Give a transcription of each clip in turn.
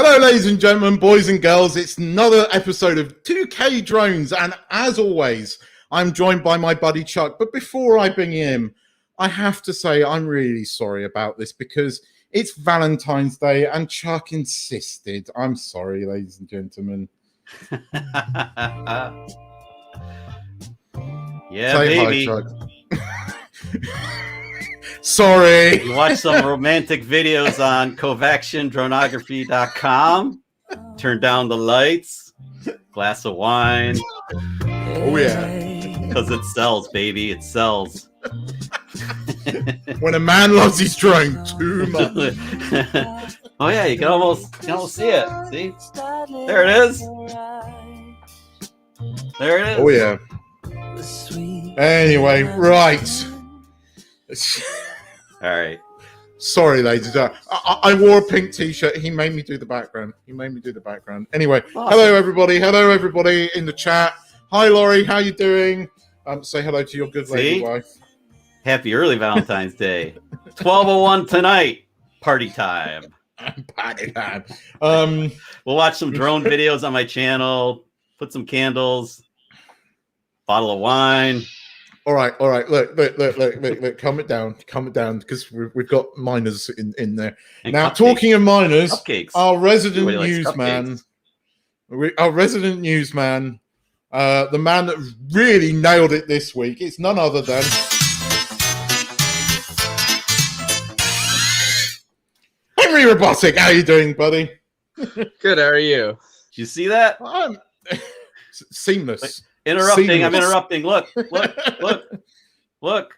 Hello, ladies and gentlemen, boys and girls. It's another episode of 2K Drones, and as always, I'm joined by my buddy Chuck. But before I bring him, I have to say I'm really sorry about this because it's Valentine's Day, and Chuck insisted. I'm sorry, ladies and gentlemen. Yeah, say baby. Hi, Chuck. Sorry. You watch some romantic videos on Kovaction Droneography.com. Turn down the lights. Glass of wine. Oh yeah. Because it sells, baby. It sells. When a man loves his drone too much. Oh yeah, you can almost see it. See? There it is. There it is. Oh yeah. Anyway, right. All right. Sorry, ladies and gentlemen. I wore a pink t-shirt. He made me do the background. Anyway, Awesome. Hello everybody in the chat. Hi Laurie, how you doing? Say hello to your good lady wife. Happy early Valentine's Day. 12:01 tonight. Party time. Party time. We'll watch some drone videos on my channel. Put some candles. Bottle of wine. All right. Look. Calm it down, because we've got minors in there. And now, cupcakes. talking of minors, Cupcakes. our resident Everybody likes newsman, the man that really nailed it this week, it's none other than Henry Robotic. How you doing, buddy? Good. How are you? Did you see that? Seamless. Interrupting. Seamless. I'm interrupting. Look.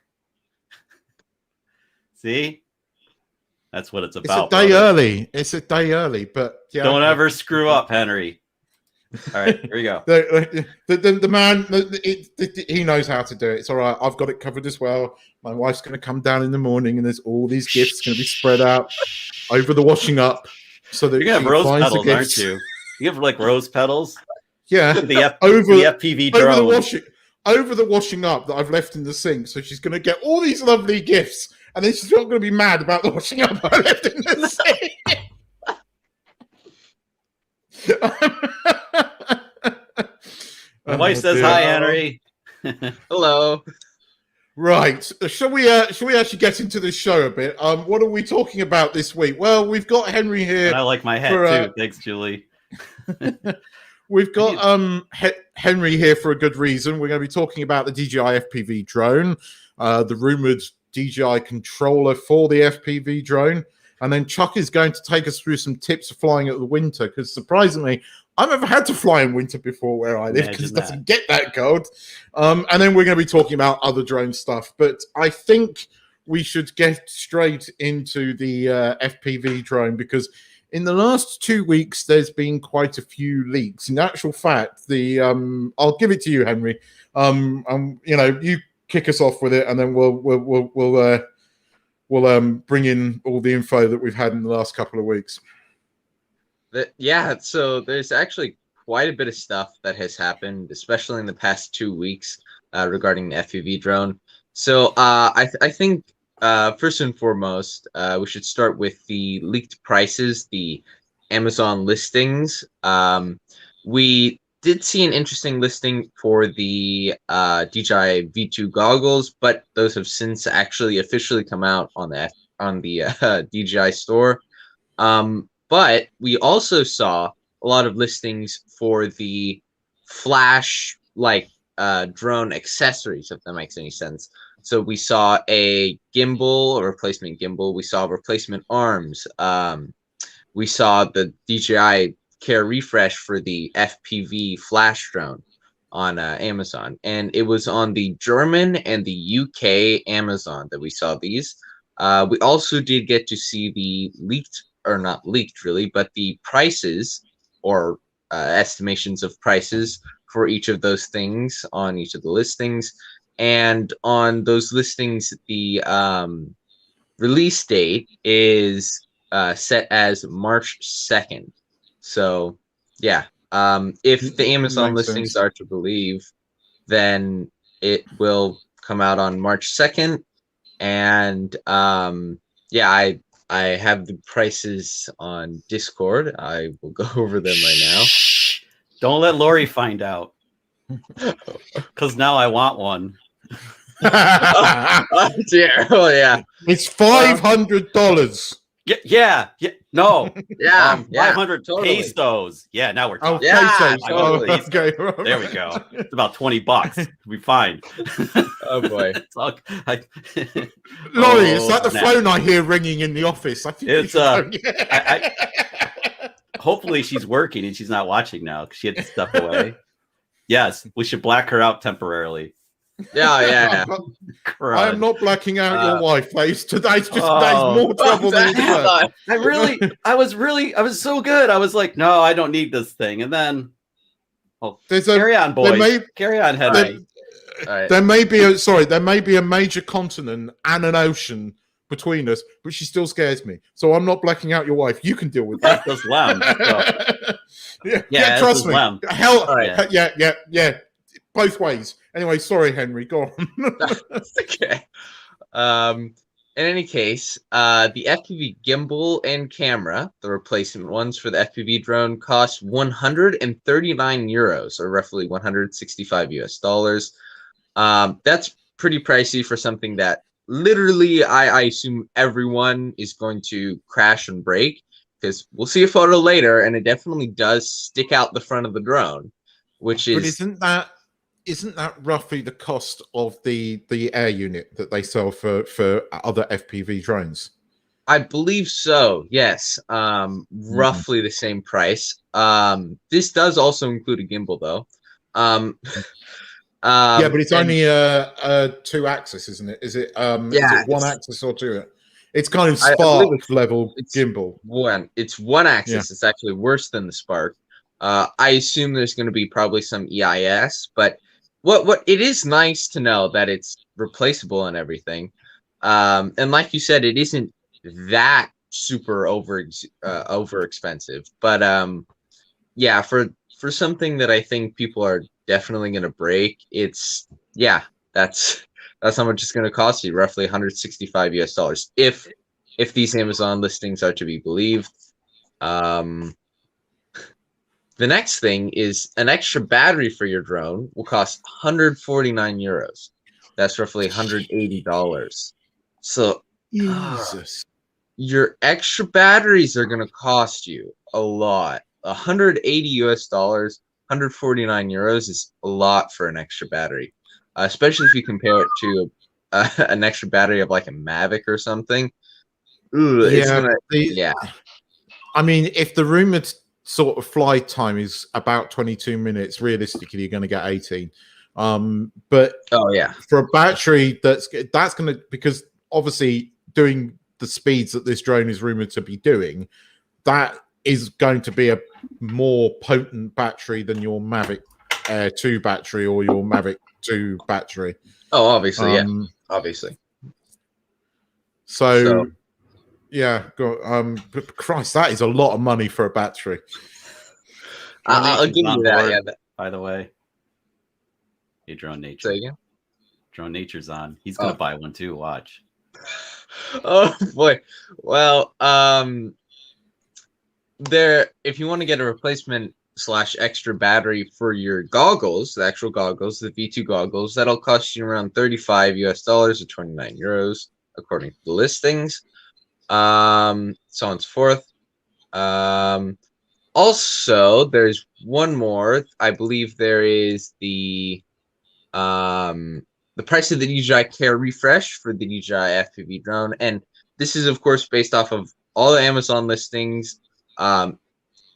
See? That's what it's about. It's a day brother. early. It's a day early, but yeah. Don't ever screw up, Henry. All right, here we go. The man, he knows how to do it. It's all right. I've got it covered as well. My wife's going to come down in the morning, and there's all these gifts going to be spread out over the washing up, so that You're gonna she have rose finds petals, the aren't gifts. you? You have like rose petals. Yeah, The FPV over drone. over the washing up that I've left in the sink. So she's going to get all these lovely gifts, and then she's not going to be mad about the washing up I left in the sink. My wife says hi, Henry. Hello. Right. Shall we actually get into this show a bit? What are we talking about this week? Well, we've got Henry here. And I like my hat for, too. Thanks, Julie. We've got Henry here for a good reason. We're going to be talking about the DJI FPV drone, the rumored DJI controller for the FPV drone, and then Chuck is going to take us through some tips for flying at the winter, because surprisingly, I've never had to fly in winter before where I live because it doesn't get that cold. And then we're going to be talking about other drone stuff. But I think we should get straight into the FPV drone, because in the last 2 weeks, there's been quite a few leaks. In actual fact, I'll give it to you, Henry. You kick us off with it, and then we'll bring in all the info that we've had in the last couple of weeks. Yeah, so there's actually quite a bit of stuff that has happened, especially in the past 2 weeks regarding the FPV drone. So I think first and foremost, we should start with the leaked prices, the Amazon listings. We did see an interesting listing for the DJI V2 goggles, but those have since actually officially come out on the DJI store. But we also saw a lot of listings for the Flash drone accessories, if that makes any sense. So we saw a gimbal, a replacement gimbal. We saw replacement arms. We saw the DJI Care Refresh for the FPV Flash drone on Amazon. And it was on the German and the UK Amazon that we saw these. We also did get to see the not leaked really, but the prices or estimations of prices for each of those things on each of the listings. And on those listings, the release date is set as March 2nd. So, yeah, if the Amazon listings are to believe, then it will come out on March 2nd. And yeah, I have the prices on Discord. I will go over them right now. Shh. Don't let Lori find out. Because now I want one. Oh dear. Oh yeah. It's $500. Yeah. No. Yeah. 500 totally. pesos. Yeah, now we're Oh, talking. Yeah, pesos. totally. Oh, okay. There we go. It's about $20. We'll be fine. Oh boy. It's all, Laurie, it's like the snap. phone I hear ringing in the office. I think It's, I hopefully she's working and she's not watching now because she had to step away. Yes, we should black her out temporarily. Yeah. I am not blacking out your wife face. Today's just Oh. more trouble than it's worth. I was so good. I was like, no, I don't need this thing. And then, carry on, boys. Carry on, Henry. There may be a major continent and an ocean between us, but she still scares me. So I'm not blacking out your wife. You can deal with that. That's Lem. Yeah, trust me. Lem. Hell, Right. yeah. Both ways. Anyway, sorry, Henry. Go on. Okay. In any case, the FPV gimbal and camera, the replacement ones for the FPV drone, cost 139 euros, or roughly 165 US dollars. That's pretty pricey for something that literally I assume everyone is going to crash and break, because we'll see a photo later, and it definitely does stick out the front of the drone, which is. But isn't that roughly the cost of the air unit that they sell for other FPV drones? I believe so. Yes. Roughly the same price. This does also include a gimbal, though. Yeah, but it's only a 2-axis, isn't it? Is it? Is it 1 axis or 2? It's kind of Spark level gimbal. It's 1 axis. Yeah. It's actually worse than the Spark. I assume there's going to be probably some EIS, but what it is nice to know that it's replaceable and everything. And like you said, it isn't that super over expensive, but yeah, for something that I think people are definitely going to break, that's how much it's going to cost you, roughly 165 US dollars if these Amazon listings are to be believed. The next thing is an extra battery for your drone will cost 149 euros. That's roughly $180. So Jesus. Your extra batteries are going to cost you a lot. 180 US dollars, 149 euros is a lot for an extra battery, especially if you compare it to an extra battery of like a Mavic or something. Ooh, yeah. I mean, if the rumored sort of flight time is about 22 minutes, realistically, you're going to get 18. But for a battery, that's going to, because obviously doing the speeds that this drone is rumored to be doing, that is going to be a more potent battery than your Mavic Air 2 battery or your Mavic 2 battery. Oh, obviously, obviously. So yeah, but Christ, that is a lot of money for a battery. I'll give you that. Yeah, by the way, hey, Drone Nature. Say again? Drone Nature's on. He's gonna buy one too. Watch. Oh boy. Well, if you want to get a replacement / extra battery for your goggles, the actual goggles, the V2 goggles, that'll cost you around 35 US dollars or 29 euros, according to the listings. So on and so forth. Also, there's one more. I believe there is the price of the DJI Care refresh for the DJI FPV drone, and this is of course based off of all the Amazon listings.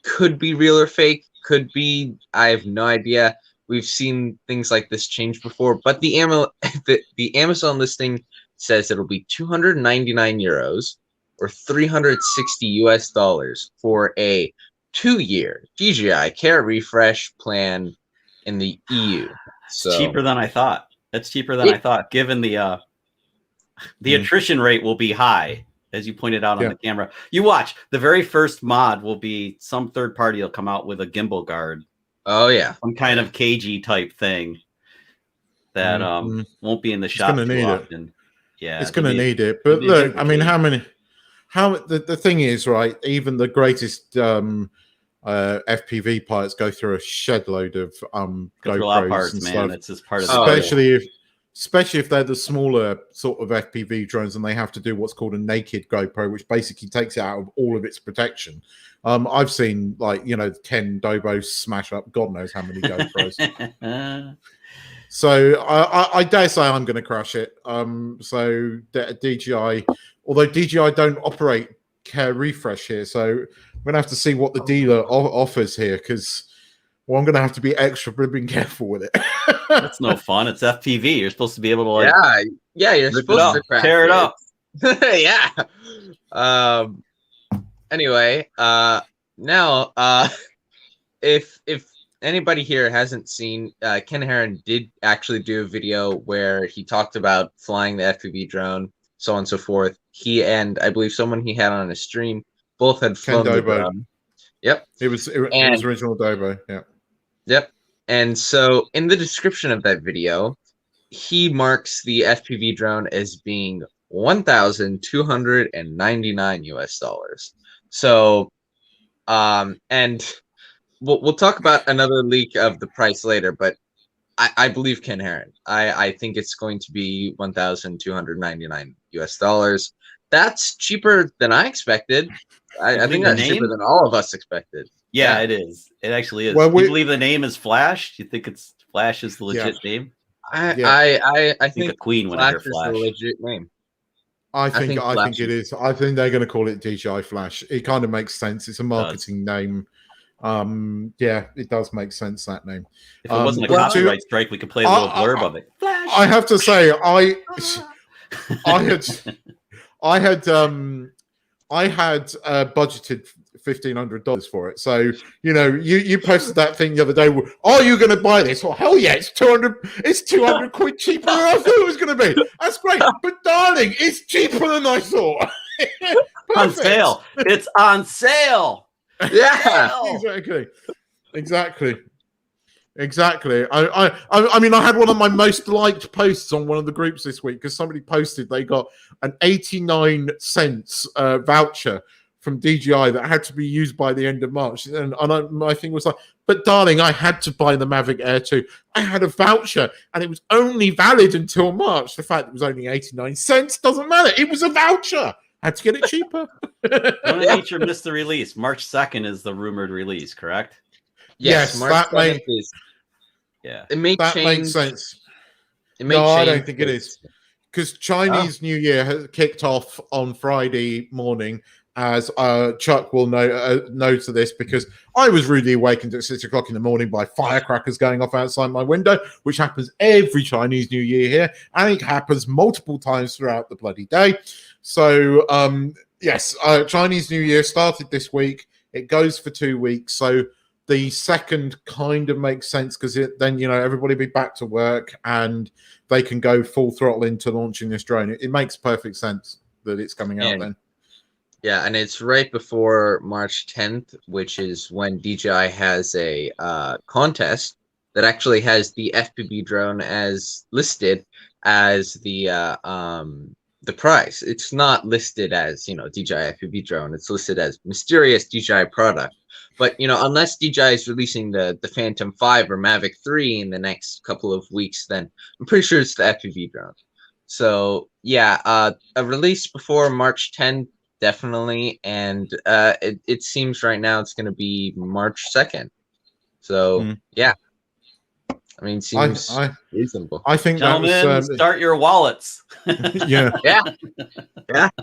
Could be real or fake. Could be. I have no idea. We've seen things like this change before, but the Amazon listing says it'll be 299 euros or 360 US dollars for a 2-year DJI Care refresh plan in the EU. So it's cheaper than I thought. That's cheaper than I thought, given the attrition rate will be high, as you pointed out on the camera. You watch, the very first mod will be some third party will come out with a gimbal guard. Oh yeah. Some kind of KG type thing that won't be in the shop too often. Yeah. It's gonna need it. But look, I mean, how how the thing is, right? Even the greatest FPV pilots go through a shed load of Go through a lot of GoPros parts, and man. stuff. That's just part of Especially if they're the smaller sort of FPV drones and they have to do what's called a naked GoPro, which basically takes it out of all of its protection. I've seen 10 Dobos smash up God knows how many GoPros. So I dare say I'm going to crash it. So DJI, although DJI don't operate care refresh here, so I'm going to have to see what the dealer offers here, because I'm going to have to be extra being careful with it. That's no fun. It's FPV. You're supposed to be able to you're supposed to crash tear it up. Yeah. Anyway, now if anybody here hasn't seen, Ken Heron did actually do a video where he talked about flying the FPV drone, so on and so forth. He and I believe someone he had on a stream both had flown the drone. Yep. It was original Dobo. Yeah. Yep. And so in the description of that video, he marks the FPV drone as being $1,299 US. So, and we'll talk about another leak of the price later, but I believe Ken Heron. I think it's going to be $1,299 US. That's cheaper than I expected. I think that's cheaper than all of us expected. Yeah, it is. It actually is. Well, you believe the name is Flash? Do you think it's Flash is the legit name? I think a queen when Flash I hear Flash. is the legit name. I think it is. I think they're going to call it DJI Flash. It kind of makes sense. It's a marketing name. Yeah, it does make sense, that name. If it wasn't a copyright strike, we could play a little blurb of it. Flash. I have to say, I had budgeted $1,500 for it. So you posted that thing the other day. Are you going to buy this? Well, hell yeah! It's 200. It's 200 quid cheaper than I thought it was going to be. That's great, but darling, it's cheaper than I thought. On sale. It's on sale. Yeah, exactly. I mean, I had one of my most liked posts on one of the groups this week because somebody posted they got an 89-cent voucher from DJI that had to be used by the end of March, and my thing was like, but darling, I had to buy the Mavic Air 2. I had a voucher, and it was only valid until March. The fact it was only 89 cents doesn't matter. It was a voucher. Had to get it cheaper. Nature missed the release. March 2nd is the rumored release, correct? Yes, March 2nd is. Yeah, it may that change. Makes sense. It may change. I don't think it is, because Chinese New Year has kicked off on Friday morning. As Chuck will know to this, because I was rudely awakened at 6 o'clock in the morning by firecrackers going off outside my window, which happens every Chinese New Year here, and it happens multiple times throughout the bloody day. So, yes, Chinese New Year started this week. It goes for 2 weeks. So the second kind of makes sense, because then, everybody will be back to work and they can go full throttle into launching this drone. It makes perfect sense that it's coming out then. Yeah, and it's right before March 10th, which is when DJI has a contest that actually has the FPV drone as listed as the prize. It's not listed as DJI FPV drone. It's listed as mysterious DJI product. But unless DJI is releasing the Phantom 5 or Mavic 3 in the next couple of weeks, then I'm pretty sure it's the FPV drone. So yeah, a release before March 10th. Definitely, and it seems right now it's going to be March 2nd. So yeah, I mean, seems reasonable. I think, gentlemen, start your wallets. yeah.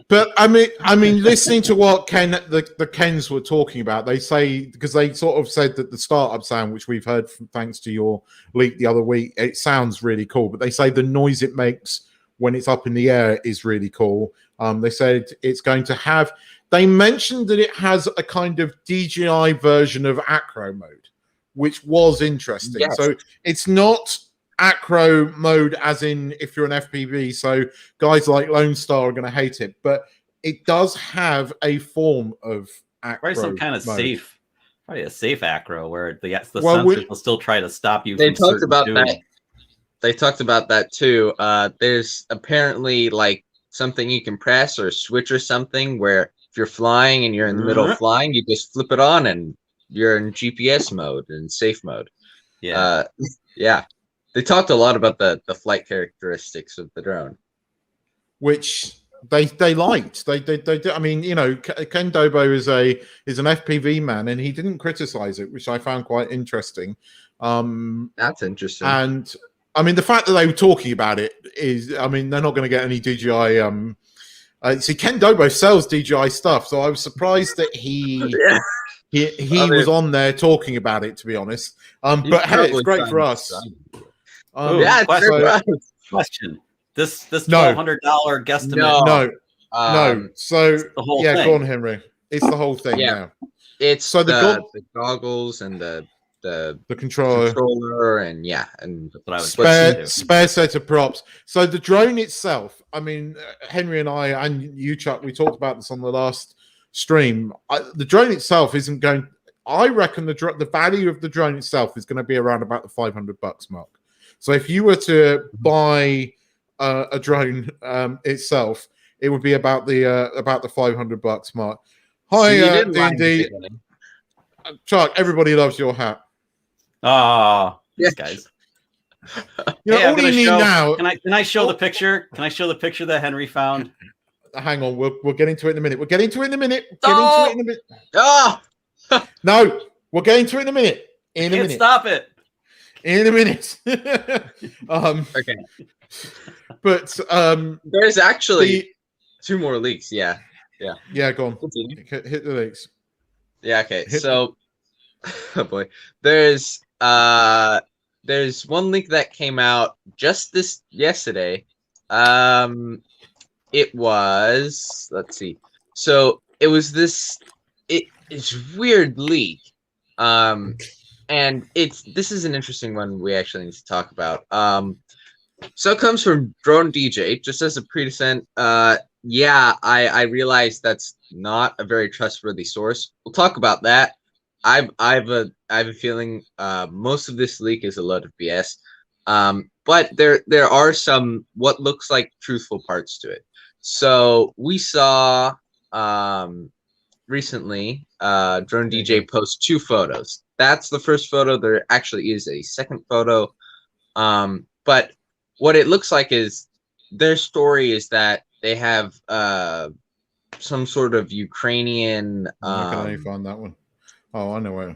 But I mean, listening to what the Kens were talking about, they say, because they sort of said that the startup sound, which we've heard thanks to your leak the other week, it sounds really cool. But they say the noise it makes when it's up in the air is really cool. They said it's going to have. They mentioned that it has a kind of DJI version of acro mode, which was interesting. Yes. So it's not acro mode as in if you're an FPV. So guys like Lone Star are going to hate it, but it does have a form of acro. Probably some kind of mode. safe, probably a safe acro where the sensors will still try to stop you. They talked about that. They talked about that too. There's apparently like something you can press or a switch or something where if you're flying and you're in the middle of flying, you just flip it on and you're in GPS mode and safe mode. Yeah. Yeah. They talked a lot about the flight characteristics of the drone, which they liked. They did. I mean, you know, Ken Dobo is an FPV man, and he didn't criticize it, which I found quite interesting. That's interesting. And I mean, the fact that they were talking about it is, I mean, they're not going to get any DJI. See, Ken Dobo sells DJI stuff, so I was surprised that he was on there talking about it. To be honest, but hey, it's great for us. Yeah, question. This $1,200 guesstimate. No. So the whole thing. Go on, Henry. It's the whole thing. Yeah. It's so the goggles and the controller and spare set of props. So the drone itself. I mean, Henry and I and you, Chuck, we talked about this on the last stream. The drone itself isn't going. I reckon the value of the drone itself is going to be around about the $500 mark. So if you were to buy a drone itself, it would be about the $500 mark. Hi, D&D. Chuck, everybody loves your hat. Yes, guys. You know, all you need now. Can I show the picture? Can I show the picture that Henry found? Hang on, we'll get into it in a minute. We'll get into it in a minute. No, we'll get into it in a minute. Stop it. In a minute. Okay. But there's actually 2 more leaks. Yeah. Go on. Hit the leaks. Yeah. Okay. So, oh boy, there's one leak that came out just yesterday. It was, let's see. So it was this weird leak. And this is an interesting one we actually need to talk about. So it comes from Drone DJ, just as a predecessor. I realize that's not a very trustworthy source. We'll talk about that. I have a feeling most of this leak is a load of BS. But there are some what looks like truthful parts to it. So we saw recently Drone DJ post 2 photos. That's the first photo. There actually is a second photo. But what it looks like is their story is that they have some sort of Ukrainian. Can I find that one? Oh, I know where.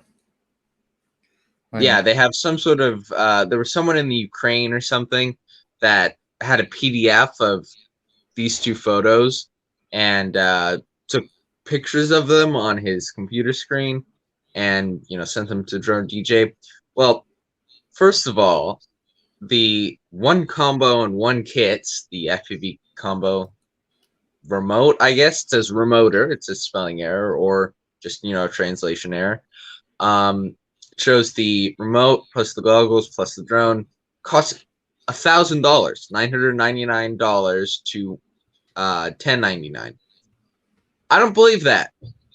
They have some sort of. There was someone in the Ukraine or something that had a PDF of these 2 photos and took pictures of them on his computer screen and sent them to Drone DJ. Well, first of all, the 1 combo and 1 kits, the FPV combo remote, I guess it says remoter, it's a spelling error or just a translation error. Shows the remote plus the goggles plus the drone costs $1,000, $999 to $1,099. I don't believe that.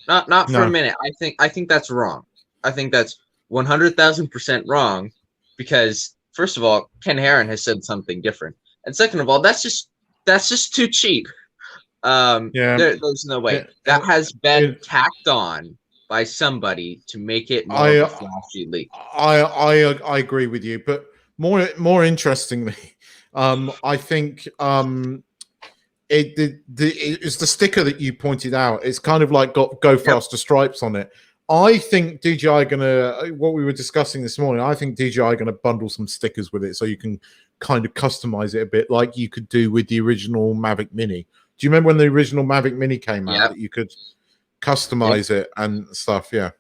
Not for a minute. I think that's wrong. I think that's 100,000% wrong because first of all, Ken Heron has said something different, and second of all, that's just too cheap. There's no way that has been tacked on by somebody to make it more of a flashy leak. I agree with you, but more interestingly, I think it's the sticker that you pointed out. It's kind of like got Go Faster stripes on it. I think DJI what we were discussing this morning, I think DJI gonna bundle some stickers with it so you can kind of customize it a bit like you could do with the original Mavic Mini. Do you remember when the original Mavic Mini came out that you could customize it and stuff? Yeah,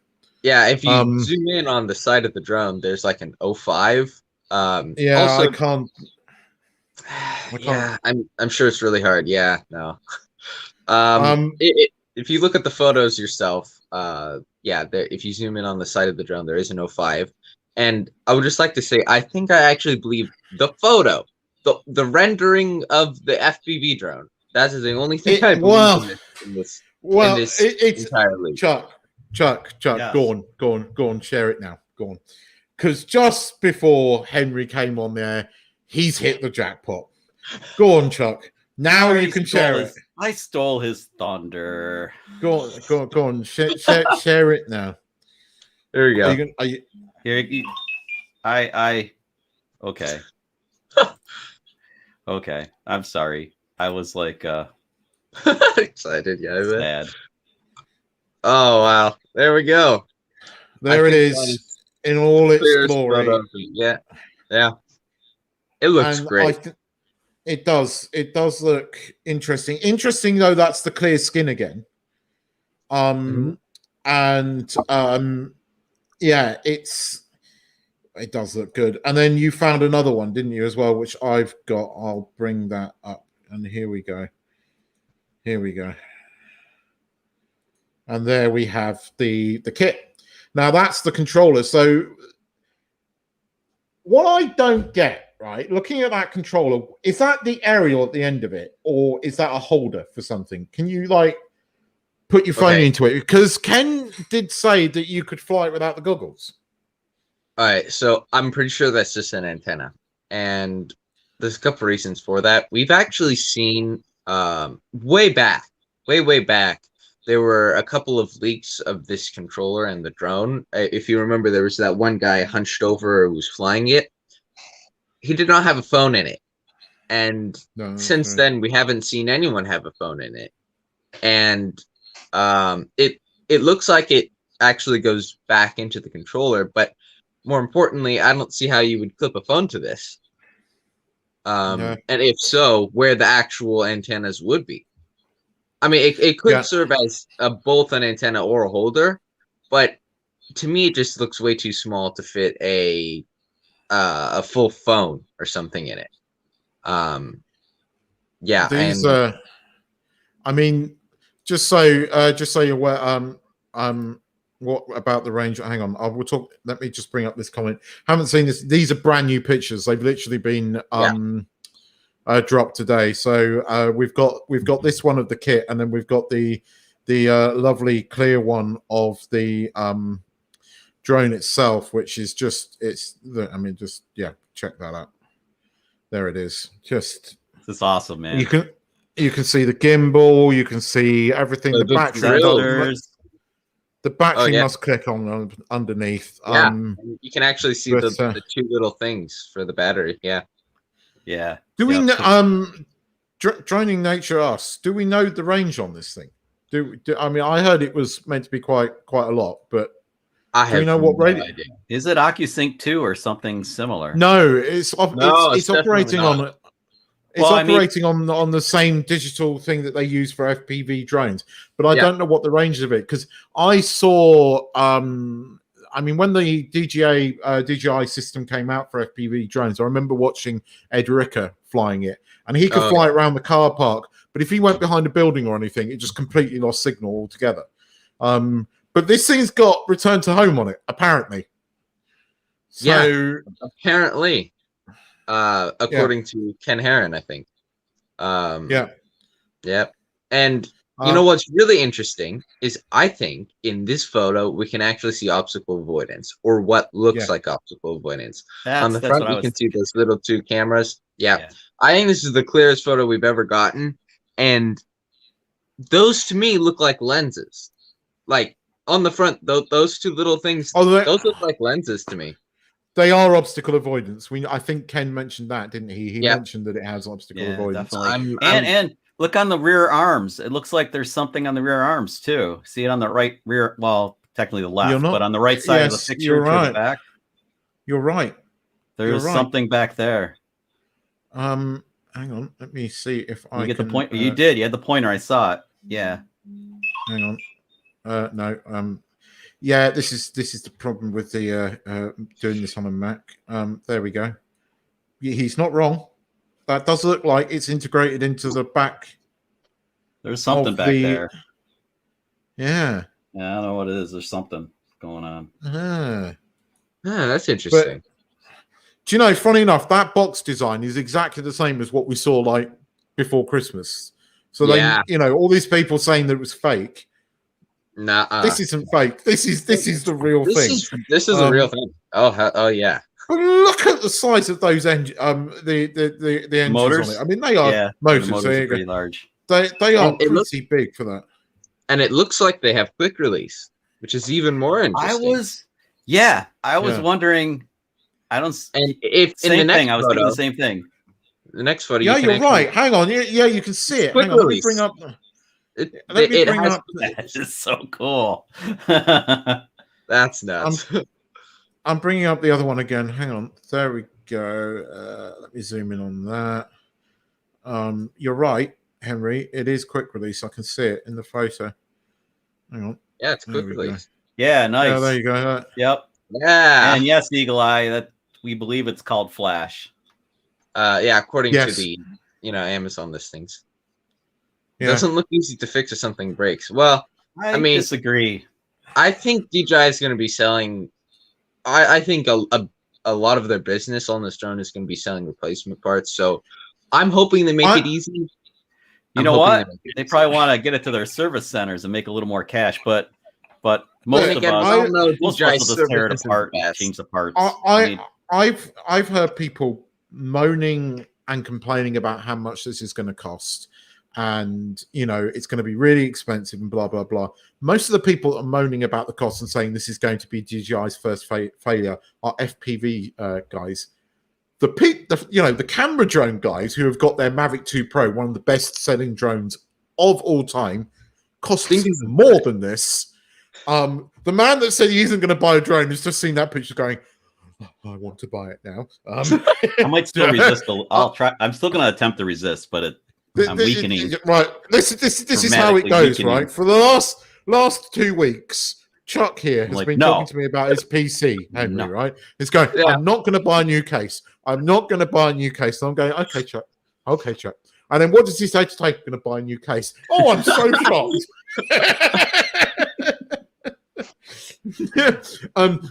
if you zoom in on the side of the drone, there's like an 05. Also, I can't. Yeah, I'm sure it's really hard. Yeah, no. If you look at the photos yourself, if you zoom in on the side of the drone, there is an 05. And I would just like to say, I think I actually believe the photo, the rendering of the FPV drone. That is the only thing I believe in this entirely. Chuck, yeah. Go on, share it now. Go on. Because just before Henry came on there, he's hit the jackpot. Go on, Chuck. Now you can share it. I stole his thunder. Go on. Share it now. There you go. Okay. Okay. I'm sorry. I was like excited. Yeah. sad. Oh wow! There we go. There it is in all its glory. Yeah. It looks great. It does. It does look interesting. Interesting though. That's the clear skin again. Yeah, it does look good. And then you found another one, didn't you, as well, which I've got. I'll bring that up. And here we go. And there we have the kit. Now that's the controller. So what I don't get, right, looking at that controller, is that the aerial at the end of it, or is that a holder for something? Can you like put your phone into it? Because Ken did say that you could fly it without the goggles. All right, so I'm pretty sure that's just an antenna, and there's a couple reasons for that. We've actually seen way back, there were a couple of leaks of this controller and the drone. If you remember, there was that one guy hunched over who was flying it. He did not have a phone in it, and since then we haven't seen anyone have a phone in it. And it looks like it actually goes back into the controller, but more importantly, I don't see how you would clip a phone to this. And if so, where the actual antennas would be. I mean, it could serve as both an antenna or a holder, but to me, it just looks way too small to fit a full phone or something in it. Yeah, these, I mean, just so you're aware, what about the range? Hang on, I will talk. Let me just bring up this comment. Haven't seen this. These are brand new pictures. They've literally been dropped today. So we've got this one of the kit, and then we've got the lovely clear one of the drone itself, which is just check that out. There it is. Just this is awesome, man. You can see the gimbal. You can see everything. The battery must click on underneath. Yeah, you can actually see the two little things for the battery. Yeah. Do we Droning Nature asks, do we know the range on this thing? I mean, I heard it was meant to be quite a lot, but do we know what radio? Is it OcuSync 2 or something similar? No, it's operating on. It's operating on the same digital thing that they use for FPV drones, but I don't know what the range of it, because I saw. I mean, when the DJI system came out for FPV drones, I remember watching Ed Ricker flying it, and he could fly it around the car park. But if he went behind a building or anything, it just completely lost signal altogether. But this thing's got return to home on it, apparently. So apparently. According to Ken Heron, I think. And you know what's really interesting is I think in this photo we can actually see obstacle avoidance, or what looks like obstacle avoidance. On the front you can see those little two cameras. I think this is the clearest photo we've ever gotten, and those to me look like lenses. Like on the front, those two little things, those look like lenses to me. They are obstacle avoidance. I think Ken mentioned that, didn't he? He mentioned that it has obstacle avoidance. Definitely. And look on the rear arms. It looks like there's something on the rear arms too. See it on the right rear, well, technically the left, but on the right side of the picture, you're right. The back. You're right. There's something back there. Hang on. Let me see if I get the point. You did. You had the pointer. I saw it. Yeah. Hang on. No. Yeah, this is the problem with the doing this on a Mac. There we go. He's not wrong. That does look like it's integrated into the back. There's something back there. Yeah. Yeah, I don't know what it is. There's something going on. That's interesting. But, do you know, funny enough, that box design is exactly the same as what we saw like before Christmas. So they, all these people saying that it was fake. Nah, this isn't fake. This is the real thing. This is a real thing. Oh yeah. But look at the size of those engines. The engines Motors? on it. I mean, they are motors. The motors are pretty large. They are pretty big for that. And it looks like they have quick release, which is even more interesting. I was wondering. I don't. And if same in the next thing, I was thinking the same thing. The next photo. Yeah, you're right. Hang on. Yeah, you can see it. Quick Hang on. release. Let me bring up. That is so cool. That's nuts. I'm bringing up the other one again. Hang on. There we go. Let me zoom in on that. You're right, Henry. It is quick release. I can see it in the photo. Hang on. Yeah, it's quick release. Yeah, nice. Yeah, there you go. Yep. Yeah. And yes, Eagle Eye, that we believe it's called Flash. Yeah, according to the Amazon listings. It doesn't look easy to fix if something breaks. Well, I mean, disagree. I think DJI is going to be selling. I think a lot of their business on this drone is going to be selling replacement parts. So I'm hoping they make it easy. You know what? They probably want to get it to their service centers and make a little more cash, but most of us will just tear it apart and change the parts. I've heard people moaning and complaining about how much this is going to cost, and it's going to be really expensive and blah blah blah. Most of the people that are moaning about the cost and saying this is going to be DJI's first failure are FPV guys. The camera drone guys who have got their Mavic 2 Pro, one of the best-selling drones of all time, costs more than this. The man that said he isn't going to buy a drone has just seen that picture going, I want to buy it now. I might still resist. I'll try. I'm still going to attempt to resist, but I'm weakening. Right. This is how it goes, weakening. Right? For the last 2 weeks, Chuck here has been talking to me about his PC, Henry, right? He's going, I'm not going to buy a new case. I'm not going to buy a new case. And I'm going, okay, Chuck. Okay, Chuck. And then what does he say to take? I'm going to buy a new case. Oh, I'm so shocked.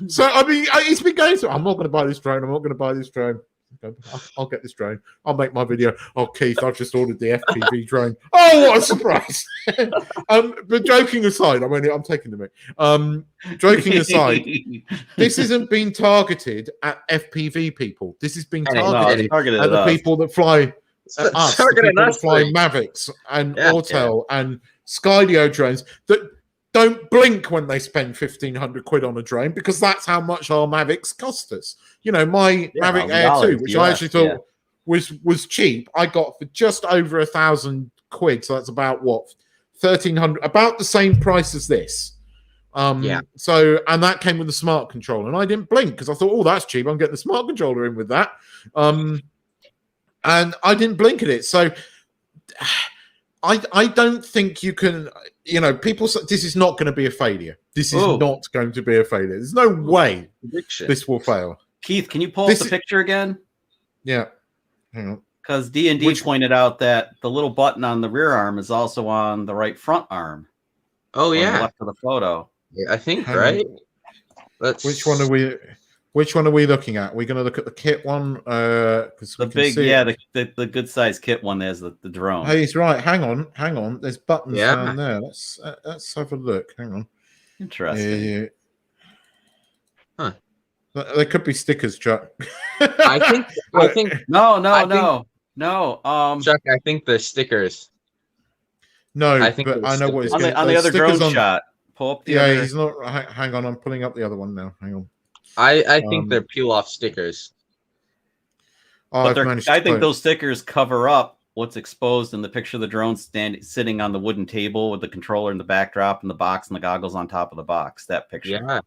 So I mean, he's been going. I'm not going to buy this drone. I'm not going to buy this drone. I'll get this drone. I'll make my video. Oh, Keith, I've just ordered the FPV drone. Oh, what a surprise! But joking aside, I'm taking the mic. Joking aside, this isn't being targeted at FPV people. This is being targeted at the people that fly us, the people that fly Mavics and Autel and Skydio drones that don't blink when they spend 1,500 quid on a drone, because that's how much our Mavics cost us. My Mavic Air 2, which I actually thought was cheap, I got for just over 1,000 quid. So that's about what, 1,300, about the same price as this. So, and that came with the smart controller, and I didn't blink because I thought, oh, that's cheap. I'm getting the smart controller in with that. And I didn't blink at it. So I don't think you can, people say this is not going to be a failure. This is not going to be a failure. There's no way this will fail. Keith, can you pull up the picture again? Yeah. Hang on. Because D&D pointed out that the little button on the rear arm is also on the right front arm. Oh, yeah. On the left of the photo. Yeah, I think, right? Which one are we looking at? We're going to look at the kit one. The big, the good size kit one. There's the drone. Hey, he's right. Hang on. There's buttons down there. Let's have a look. Hang on. Interesting. Huh. There could be stickers, Chuck. I think. No. Chuck, I think the stickers. No, but I know what he's on the other drone shot. Pull up the other. He's not. Hang on, I'm pulling up the other one now. Hang on. I think they're peel-off stickers. I think those stickers cover up what's exposed in the picture of the drone sitting on the wooden table with the controller in the backdrop and the box and the goggles on top of the box. That picture.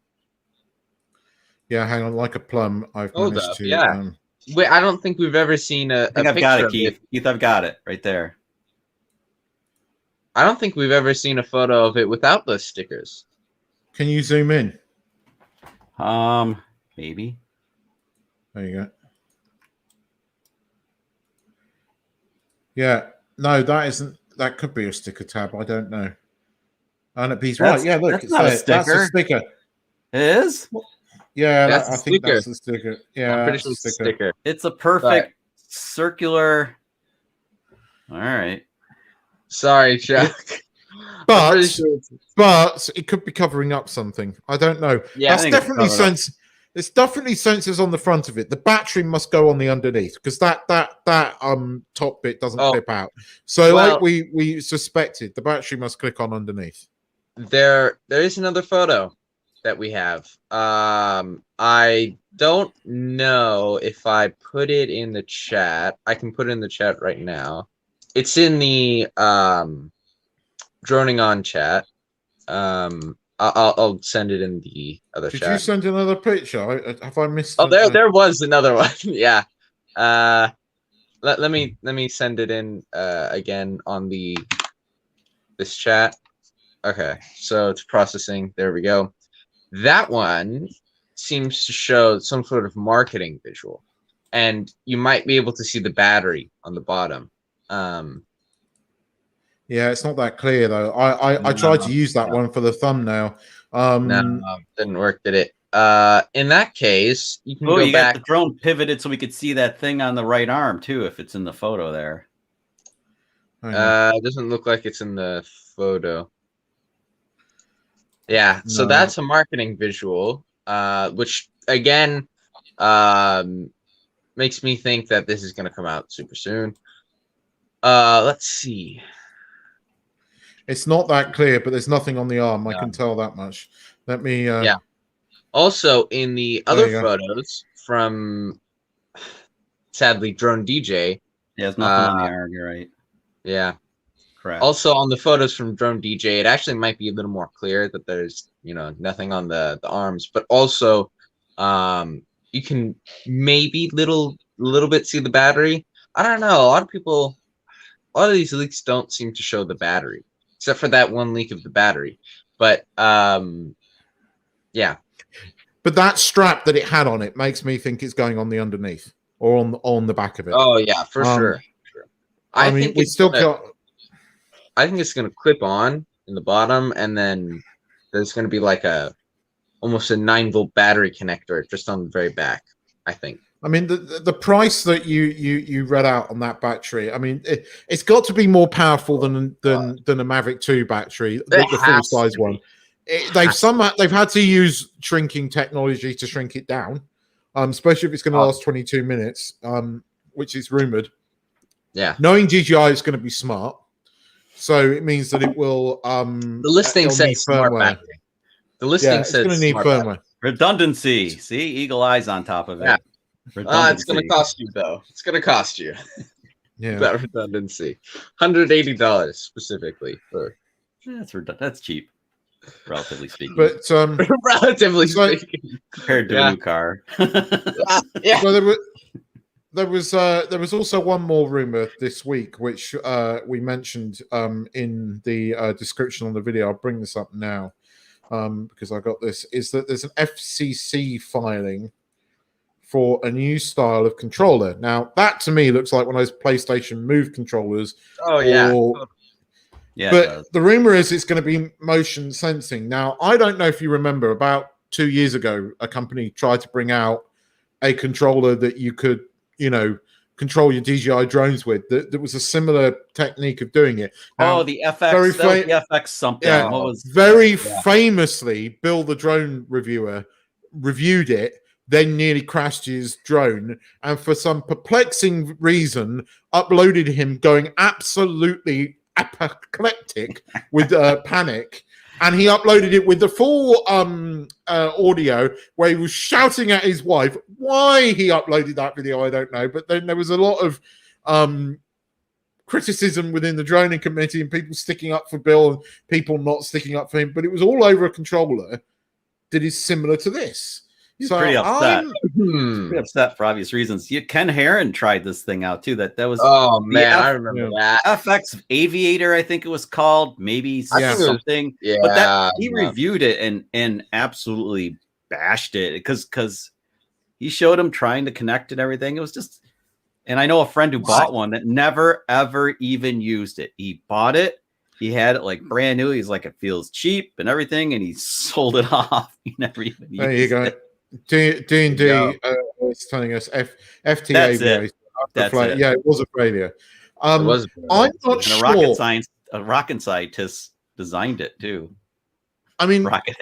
Yeah, hang on, like a plum. I've managed to. Yeah. Wait, I don't think we've ever seen a picture. I've got it, Keith. Keith, I've got it right there. I don't think we've ever seen a photo of it without those stickers. Can you zoom in? Maybe. There you go. Yeah. No, that could be a sticker tab. I don't know. And he's right. Yeah, look, it's not a sticker. That's a sticker. It is? Yeah, I think that's the sticker. Yeah, I'm pretty sure it's a sticker. It's a perfect circular. All right. Sorry, Chuck. But it could be covering up something. I don't know. Yeah, that's definitely There's definitely sensors on the front of it. The battery must go on the underneath because that top bit doesn't clip out. So like we suspected, the battery must click on underneath. There is another photo that we have. I don't know if I put it in the chat. I can put it in the chat right now. It's in the droning on chat. I'll send it in the other chat. Did you send another picture? Have I missed? Oh, there was another one. Yeah. Let me send it in again on this chat. Okay, so it's processing. There we go. That one seems to show some sort of marketing visual, and you might be able to see the battery on the bottom. Yeah, it's not that clear though. I tried to use that one for the thumbnail. No, didn't work, did it? In that case, you can go you back. got the drone pivoted so we could see that thing on the right arm too, if it's in the photo there. It doesn't look like it's in the photo. Yeah, so that's a marketing visual, which again makes me think that this is going to come out super soon. Let's see. It's not that clear, but there's nothing on the arm. I can tell that much. Let me. Yeah. Also, in the other photos from, sadly, Drone DJ. Yeah, there's nothing on the arm. You're right. Yeah. Correct. Also, on the photos from Drone DJ, it actually might be a little more clear that there's, nothing on the arms, but also, you can maybe little bit see the battery. I don't know. A lot of these leaks don't seem to show the battery, except for that one leak of the battery. But yeah. But that strap that it had on it makes me think it's going on the underneath or on the back of it. Oh yeah, for sure. I mean, we still got. I think it's going to clip on in the bottom, and then there's going to be like almost a 9-volt battery connector just on the very back, I think. I mean, the price that you read out on that battery, I mean, it's got to be more powerful than a Mavic 2 battery, the full size one. They've had to use shrinking technology to shrink it down, especially if it's going to last 22 minutes, which is rumored. Yeah, knowing DJI is going to be smart, so it means that it will. The listing says smart battery. The listing says it's going to need firmware. Redundancy. See, eagle eyes on top of it. Yeah. It's going to cost you though. It's going to cost you. Yeah, that redundancy. $180 specifically for. That's cheap, relatively speaking. But relatively speaking, compared to a new car. Yeah. So there was also one more rumor this week, which we mentioned in the description on the video. I'll bring this up now because I got this. Is that there's an FCC filing for a new style of controller. Now, that to me looks like one of those PlayStation Move controllers. Oh, yeah. Yeah. But the rumor is it's going to be motion sensing. Now, I don't know if you remember, about 2 years ago, a company tried to bring out a controller that you could, control your DJI drones with. That was a similar technique of doing it. Now, the FX, the FX something. Yeah, what was famously, Bill the drone reviewer reviewed it, then nearly crashed his drone, and for some perplexing reason uploaded him going absolutely apoplectic with panic, and he uploaded it with the full audio where he was shouting at his wife. Why he uploaded that video, I don't know, but then there was a lot of criticism within the droning committee and people sticking up for Bill and people not sticking up for him, but it was all over a controller that is similar to this. He's pretty upset. Pretty upset for obvious reasons. Ken Heron tried this thing out too. That was I remember that FX Aviator, I think it was called, maybe something. Yeah, but he reviewed it and absolutely bashed it because he showed him trying to connect and everything. It was just, and I know a friend who bought one that never ever even used it. He bought it. He had it like brand new. He's like, it feels cheap and everything, and he sold it off. He never even used it. There you go. D&D is telling us FTA. Yeah, it was a failure. I'm not sure. A rocket scientist designed it too. I mean, rocket,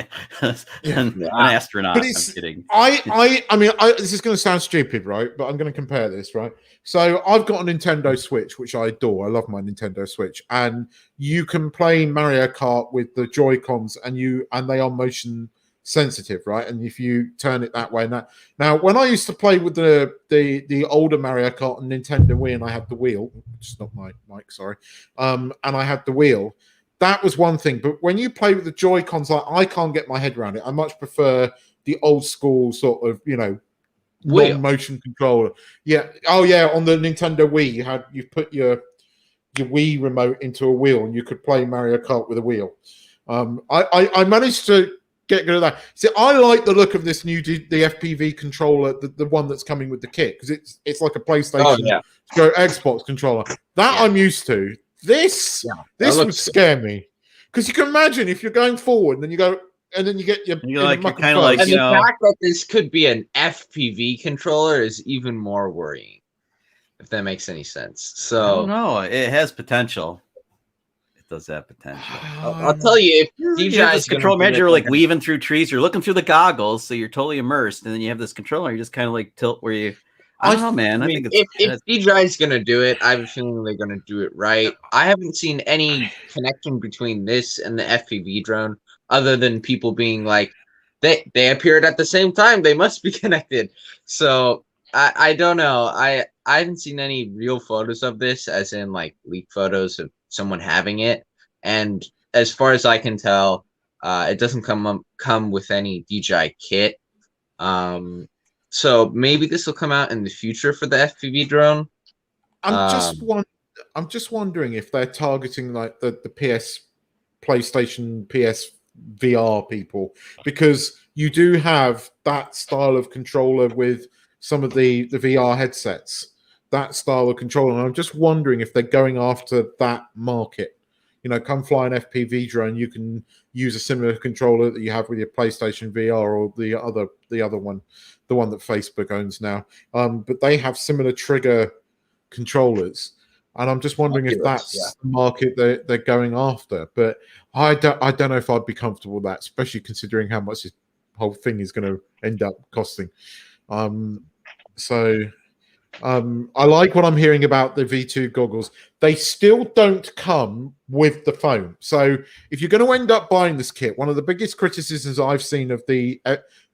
Yeah. an astronaut. But I'm it's kidding. I mean, this is going to sound stupid, right? But I'm going to compare this, right? So I've got a Nintendo Switch, which I adore. I love my Nintendo Switch, and you can play Mario Kart with the Joy Cons, and they are motion sensitive, right? And if you turn it that way, now when I used to play with the older Mario Kart and Nintendo Wii, and I had the wheel, which is not my mic, sorry, and I had the wheel. That was one thing, but when you play with the Joy Cons, I can't get my head around it. I much prefer the old school sort of, non-motion controller. Yeah. Oh yeah. On the Nintendo Wii, you put your Wii remote into a wheel, and you could play Mario Kart with a wheel. I managed to get good at that. See, I like the look of this new the FPV controller, the one that's coming with the kit, because it's like a PlayStation Xbox controller that I'm used to. This would scare me, because you can imagine if you're going forward, and then you go, and then you get your. You're kind of like, and the fact that this could be an FPV controller is even more worrying, if that makes any sense. So I don't know. It has potential. It does have potential. I'll tell you, if DJI's control, imagine you're like weaving through trees, you're looking through the goggles, so you're totally immersed, and then you have this controller, you just kind of like tilt where you. I don't know, man. I think if DJI's gonna do it, I have a feeling they're gonna do it right. I haven't seen any connection between this and the FPV drone, other than people being like, they appeared at the same time, they must be connected. So I don't know. I haven't seen any real photos of this, as in like leaked photos of someone having it. And as far as I can tell, it doesn't come with any DJI kit. So maybe this will come out in the future for the FPV drone. I'm just wondering if they're targeting like the PlayStation PS VR people, because you do have that style of controller with some of the VR headsets, that style of controller. And I'm just wondering if they're going after that market. Come fly an FPV drone, you can use a similar controller that you have with your PlayStation VR or the other one, the one that Facebook owns now. But they have similar trigger controllers, and I'm just wondering if that's the market they're going after. But I don't know if I'd be comfortable with that, especially considering how much this whole thing is going to end up costing. I like what I'm hearing about the V2 goggles. They still don't come with the phone. So if you're going to end up buying this kit, one of the biggest criticisms I've seen of the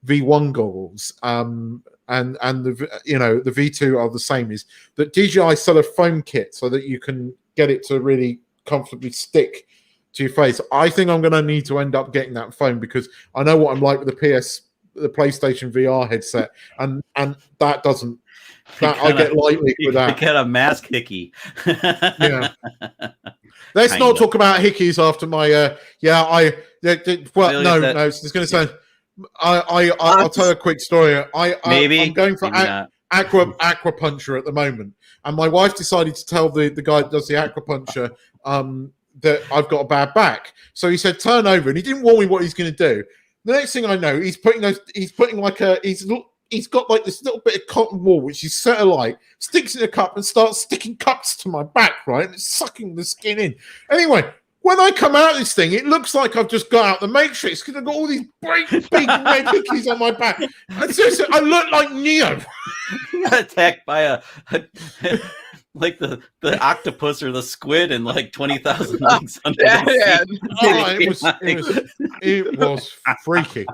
V1 goggles and the V2 are the same, is that DJI sell a foam kit so that you can get it to really comfortably stick to your face. I think I'm going to need to end up getting that foam, because I know what I'm like with the PlayStation VR headset, and that doesn't. I get lightly with that. You get a mask hickey. Yeah. Let's not talk about hickeys after my. No. It's going to sound. I'll tell a quick story. I'm going for aquapuncture at the moment, and my wife decided to tell the guy that does the aquapuncture that I've got a bad back. So he said, "Turn over," and he didn't warn me what he's going to do. The next thing I know, he's got like this little bit of cotton wool, which is set alight, sticks in a cup and starts sticking cups to my back, right? And it's sucking the skin in. Anyway, when I come out of this thing, it looks like I've just got out the Matrix, because I've got all these great big red hickeys on my back. And seriously, I look like Neo. Attacked by like the octopus or the squid in like 20,000 Leagues Under the Sea. It was freaky.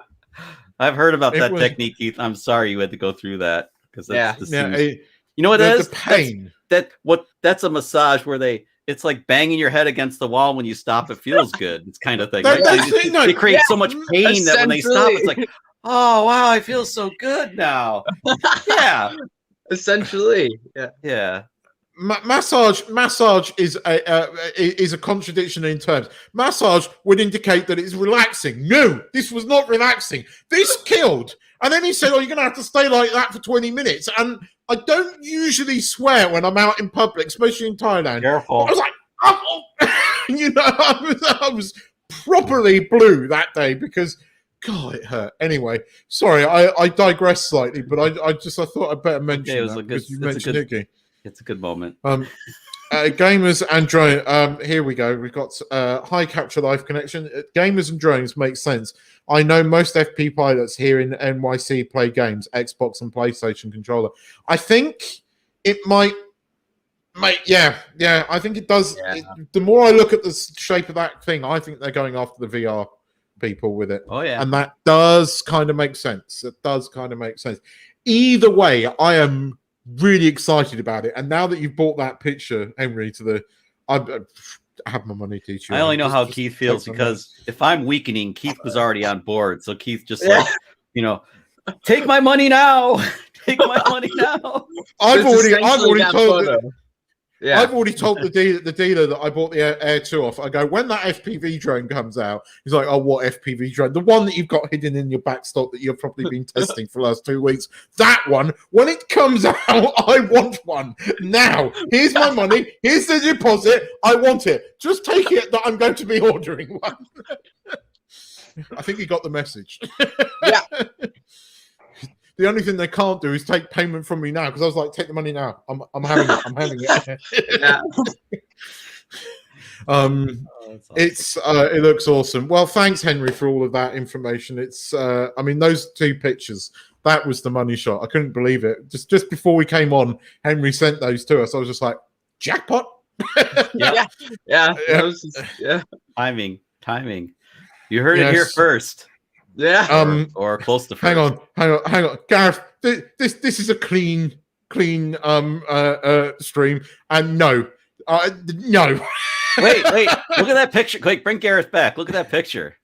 I've heard about that technique, Keith. I'm sorry you had to go through that, because you know what it is? The pain. That's a massage where it's like banging your head against the wall. When you stop, it feels good. It's kind of thing. They create so much pain that when they stop, it's like, oh wow, I feel so good now. Yeah, essentially. Yeah. Massage is a contradiction in terms. Massage would indicate that it's relaxing. No, this was not relaxing. This killed. And then he said, "Oh, you're going to have to stay like that for 20 minutes." And I don't usually swear when I'm out in public, especially in Thailand. Careful. I was like, oh. I was properly blue that day, because God, it hurt. Anyway, sorry, I digress slightly, but I thought I'd better mention that, because you mentioned Nicky. It's a good moment. Gamers and drone. Here we go. We've got high capture live connection. Gamers and drones makes sense. I know most FP pilots here in NYC play games, Xbox and PlayStation controller. I think it might. Yeah. I think it does. Yeah. The more I look at the shape of that thing, I think they're going after the VR people with it. Oh yeah, and that does kind of make sense. It does kind of make sense. Either way, I am really excited about it. And now that you've brought that picture, Henry, I have my money, teacher. I only know how Keith feels because if I'm weakening, Keith was already on board. So Keith just like, take my money now. Take my money now. I've already told them. Yeah. I've already told the dealer that I bought the Air 2 off. I go, when that FPV drone comes out, he's like, oh, what FPV drone? The one that you've got hidden in your back stock that you've probably been testing for the last 2 weeks. That one, when it comes out, I want one. Now, here's my money. Here's the deposit. I want it. Just take it that I'm going to be ordering one. I think you got the message. Yeah. The only thing they can't do is take payment from me now, because I was like, take the money now. I'm having it. I'm having it. Yeah. Awesome. It looks awesome. Well, thanks, Henry, for all of that information. It's I mean, those two pictures, that was the money shot. I couldn't believe it. Just before we came on, Henry sent those to us. I was just like, jackpot. Yeah. Timing. You heard it here first. Yeah. Or close to first. Hang on. Gareth, this is a clean stream. And no. Wait. Look at that picture. Quick, bring Gareth back. Look at that picture.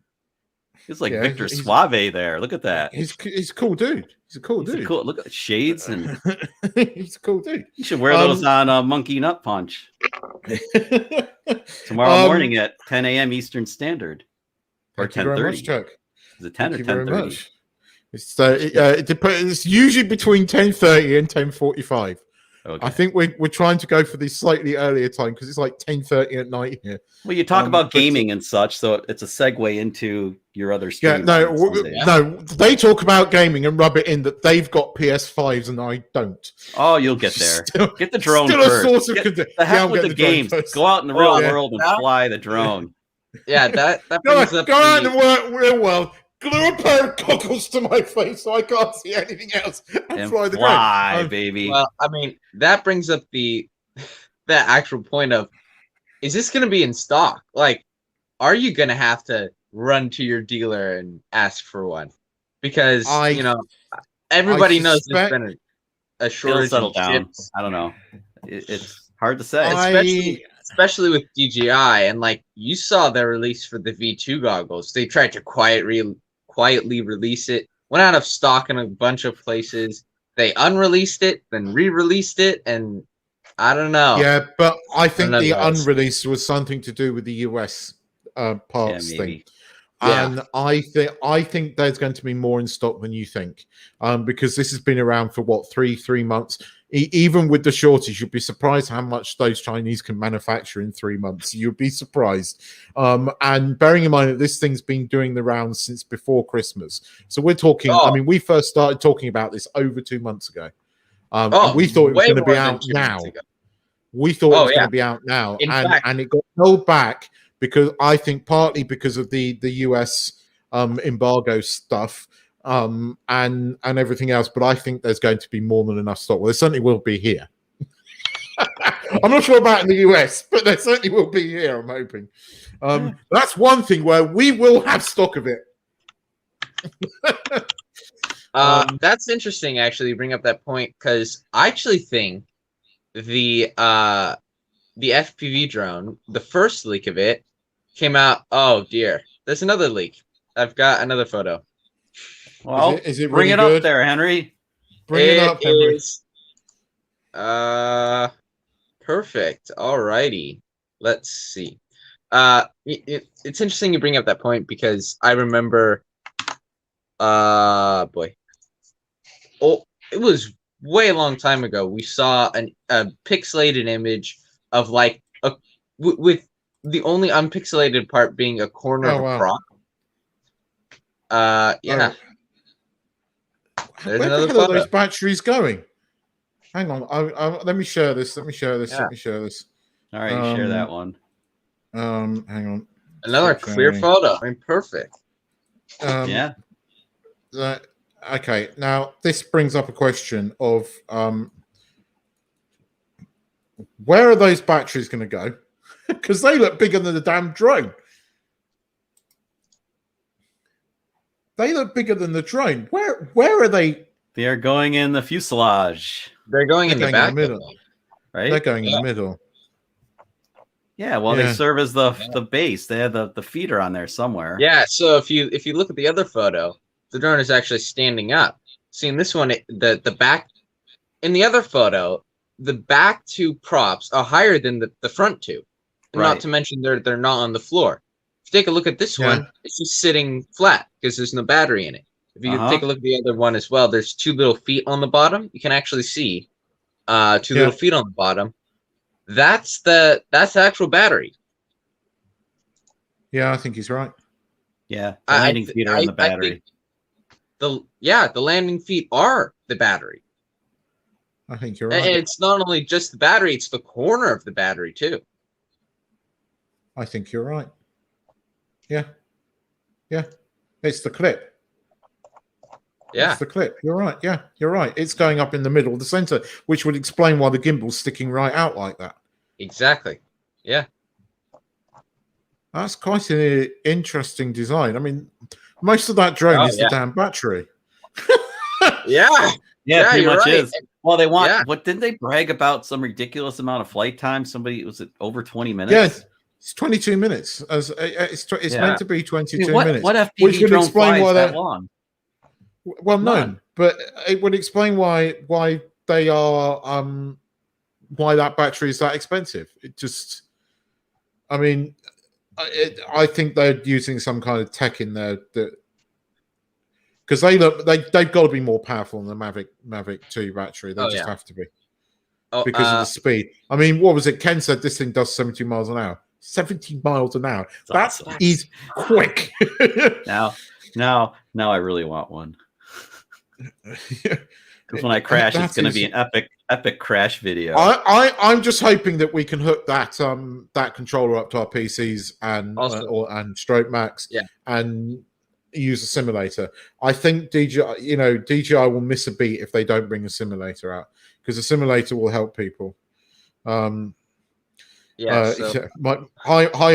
He's like Victor Suave there. Look at that. He's a cool dude. He's a cool dude. Look at the shades and he's a cool dude. You should wear those on Monkey Nut Punch tomorrow morning at 10 a.m. Eastern Standard or 10:30. Is it 10 or 10:30? It's usually between 10:30 and 10:45. Okay. I think we're trying to go for this slightly earlier time because it's like 10:30 at night here. Well, you talk about gaming and such, so it's a segue into your other stream. Yeah, no, they talk about gaming and rub it in that they've got PS5s and I don't. Oh, you'll get there. Get the drone still first. A source of the heck with the games. Go out in the real world and fly the drone. Yeah, that brings up. Go out in the real world. Glue a pair of goggles to my face so I can't see anything else and fly the drone, baby. Well, I mean, that brings up that actual point of, is this going to be in stock? Like, are you going to have to run to your dealer and ask for one? Because everybody knows there's been a shortage of chips. I don't know. It's hard to say, especially with DJI, and like you saw their release for the V2 goggles. They tried to quietly release it, went out of stock in a bunch of places. They unreleased it, then re-released it, and I don't know. Yeah, but I think the unreleased was something to do with the US parts thing. Yeah. And I think there's going to be more in stock than you think, because this has been around for what, three months. Even with the shortage, you'd be surprised how much those Chinese can manufacture in 3 months. You'd be surprised. And bearing in mind that this thing's been doing the rounds since before Christmas, so we're talking. I mean, we first started talking about this over 2 months ago. And we thought it was going to be out now. We thought it was going to be out now, and it got held back. Because I think partly because of the US embargo stuff and everything else, but I think there's going to be more than enough stock. Well, there certainly will be here. I'm not sure about in the US, but there certainly will be here, I'm hoping. That's one thing where we will have stock of it. That's interesting, actually, you bring up that point, because I actually think the FPV drone, the first leak of it, came out. Oh dear, there's another leak. I've got another photo. Well, is it bring really it good? Up there, Henry. Bring it up, Henry. Perfect. Alrighty. Let's see. It's interesting you bring up that point because I remember. Boy. Oh, it was way long time ago. We saw a pixelated image of like with the only unpixelated part being a corner of a prop. Yeah. Where the hell are those batteries going? Hang on. Let me share this. Let me share this. All right, share that one. Hang on. Another clear photo. I mean, perfect. Yeah. Okay, now this brings up a question of where are those batteries going to go? Because they look bigger than the damn drone. They look bigger than the drone. Where are they? They are going in the fuselage. They're going in the back. middle. Right? They're going in the middle. Yeah, well, they serve as the base. They have the feeder on there somewhere. Yeah, so if you look at the other photo, the drone is actually standing up. See, in this one, the back, in the other photo, the back two props are higher than the front two. And not to mention they're not on the floor. If you take a look at this one, it's just sitting flat because there's no battery in it. If you take a look at the other one as well, there's two little feet on the bottom. You can actually see two little feet on the bottom. That's the actual battery. Yeah, I think he's right. Yeah, the landing feet are in the battery. The landing feet are the battery. I think you're right. And it's not only just the battery; it's the corner of the battery too. I think you're right. Yeah, it's the clip. Yeah, it's the clip. You're right. Yeah, you're right. It's going up in the middle of the center, which would explain why the gimbal's sticking right out like that. Exactly. Yeah. That's quite an interesting design. I mean, most of that drone is the damn battery. Yeah, pretty much is. Well, they want. What didn't they brag about? Some ridiculous amount of flight time. Somebody was it over 20 minutes? Yeah, it's 22 minutes. As it's meant to be 22 minutes. What FPV drone flies that long? Well, no, but it would explain why they are why that battery is that expensive. It just, I mean, I think they're using some kind of tech in there that, because they've got to be more powerful than the Mavic 2 battery. They just have to be because of the speed. I mean, what was it? Ken said this thing does 70 miles an hour. 70 miles an hour. That is quick. Now I really want one. Because when I crash, it's going to be an epic crash video. I'm just hoping that we can hook that controller up to our PCs and Stroke Max and use a simulator. I think DJI will miss a beat if they don't bring a simulator out, because a simulator will help people. Hi,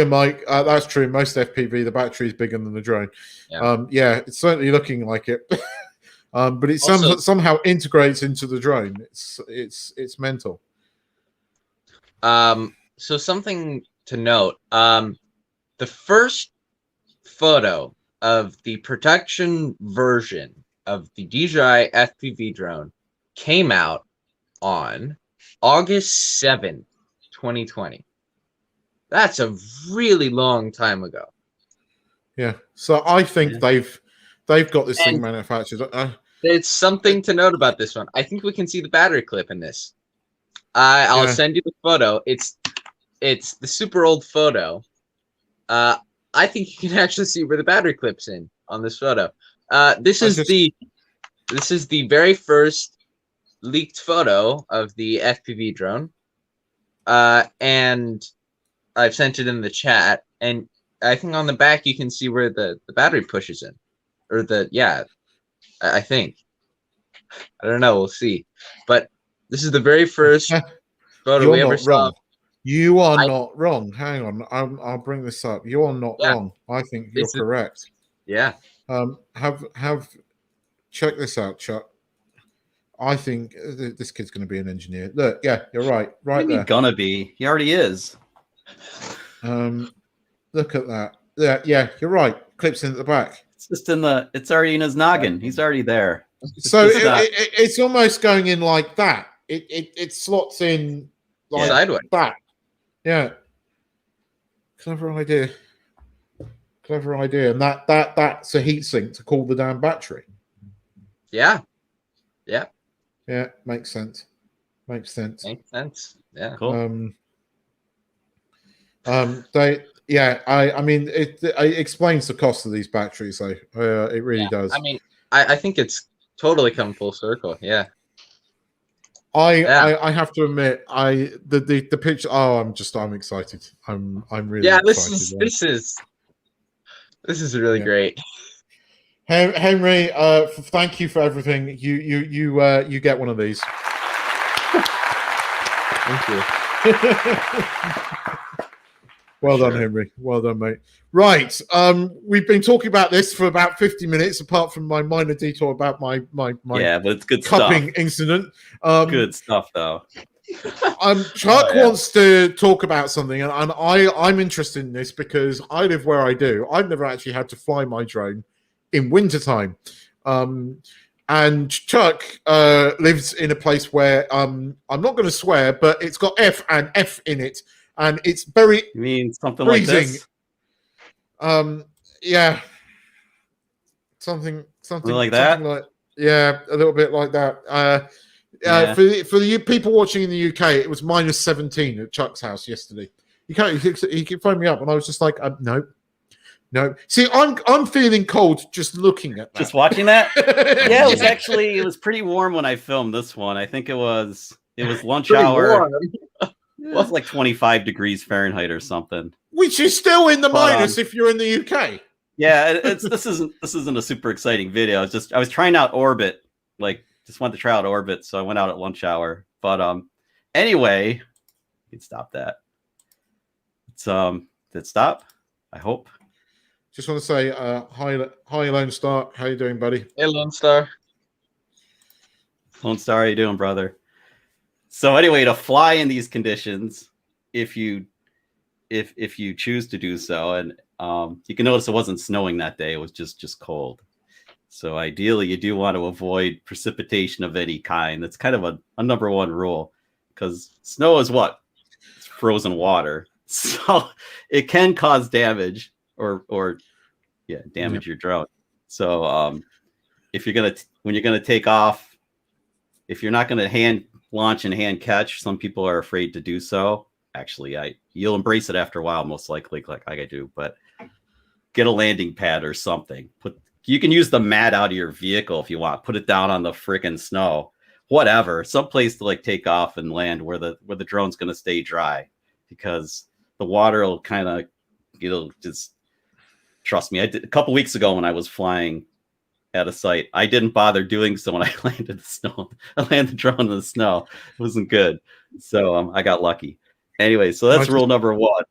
Mike. That's true. Most FPV, the battery is bigger than the drone. It's certainly looking like it. But it somehow integrates into the drone. It's mental. So something to note: the first photo of the production version of the DJI FPV drone came out on August 7th, 2020. That's a really long time ago. Yeah. So I think they've got this thing manufactured. There's something to note about this one. I think we can see the battery clip in this. I'll send you the photo. It's the super old photo. I think you can actually see where the battery clip's in on this photo. This is the very first leaked photo of the FPV drone. And I've sent it in the chat, and I think on the back you can see where the battery pushes in, or I think. I don't know. We'll see. But this is the very first photo we ever saw. You are not wrong. Hang on. I'll bring this up. You are not wrong. I think you're correct. Yeah. Have check this out, Chuck. I think this kid's going to be an engineer. Look, you're right. Right there. Gonna be. He already is. Look at that. Yeah, you're right. Clips in at the back. It's just it's already in his noggin. He's already there. So it's almost going in like that. It slots in like sideways. That. Yeah. Clever idea. And that's a heat sink to cool the damn battery. Yeah. Yeah, makes sense. Yeah. Cool. I mean, it explains the cost of these batteries, though. It really does. I mean, I think it's totally come full circle. Yeah. I have to admit, the picture. Oh, I'm excited. I'm really excited. This is really great. Henry, thank you for everything. You get one of these. Thank you. Well done, Henry. Well done, mate. Right. We've been talking about this for about 50 minutes, apart from my minor detour about my yeah, but it's good cupping stuff. Incident. Good stuff, though. Chuck wants to talk about something, and I'm interested in this because I live where I do. I've never actually had to fly my drone in wintertime. And Chuck lives in a place where I'm not going to swear, but it's got F and F in it, and it's very You mean something freezing. like this? Yeah, something like that. Yeah, a little bit like that. For the people watching in the UK, it was -17 at Chuck's house yesterday. He could phone me up, and I was just like, no. See, I'm feeling cold just looking at that. Just watching that. Yeah, it was pretty warm when I filmed this one. I think it was lunch hour. It was like 25 degrees Fahrenheit or something. Which is still in the minus if you're in the UK. Yeah, this isn't a super exciting video. I was trying out Orbit, just wanted to try out Orbit, so I went out at lunch hour. But anyway, you can stop that. Did it stop? I hope. Just want to say hi, Lone Star. How you doing, buddy? Hey, Lone Star. Lone Star, how you doing, brother? So anyway, to fly in these conditions, if you choose to do so, and you can notice it wasn't snowing that day; it was just cold. So ideally, you do want to avoid precipitation of any kind. That's kind of a number one rule, because snow is what? It's frozen water, so it can cause damage or damage your drone. So if when you're gonna take off, if you're not gonna hand launch and hand catch, some people are afraid to do so. Actually, you'll embrace it after a while, most likely, like I do. But get a landing pad or something. You can use the mat out of your vehicle if you want. Put it down on the freaking snow, whatever. Some place to take off and land where the drone's gonna stay dry, because the water will it'll just. Trust me, I did a couple weeks ago when I was flying at a site. I didn't bother doing so when I landed the drone in the snow. It wasn't good, so I got lucky. Anyway, so that's rule number one.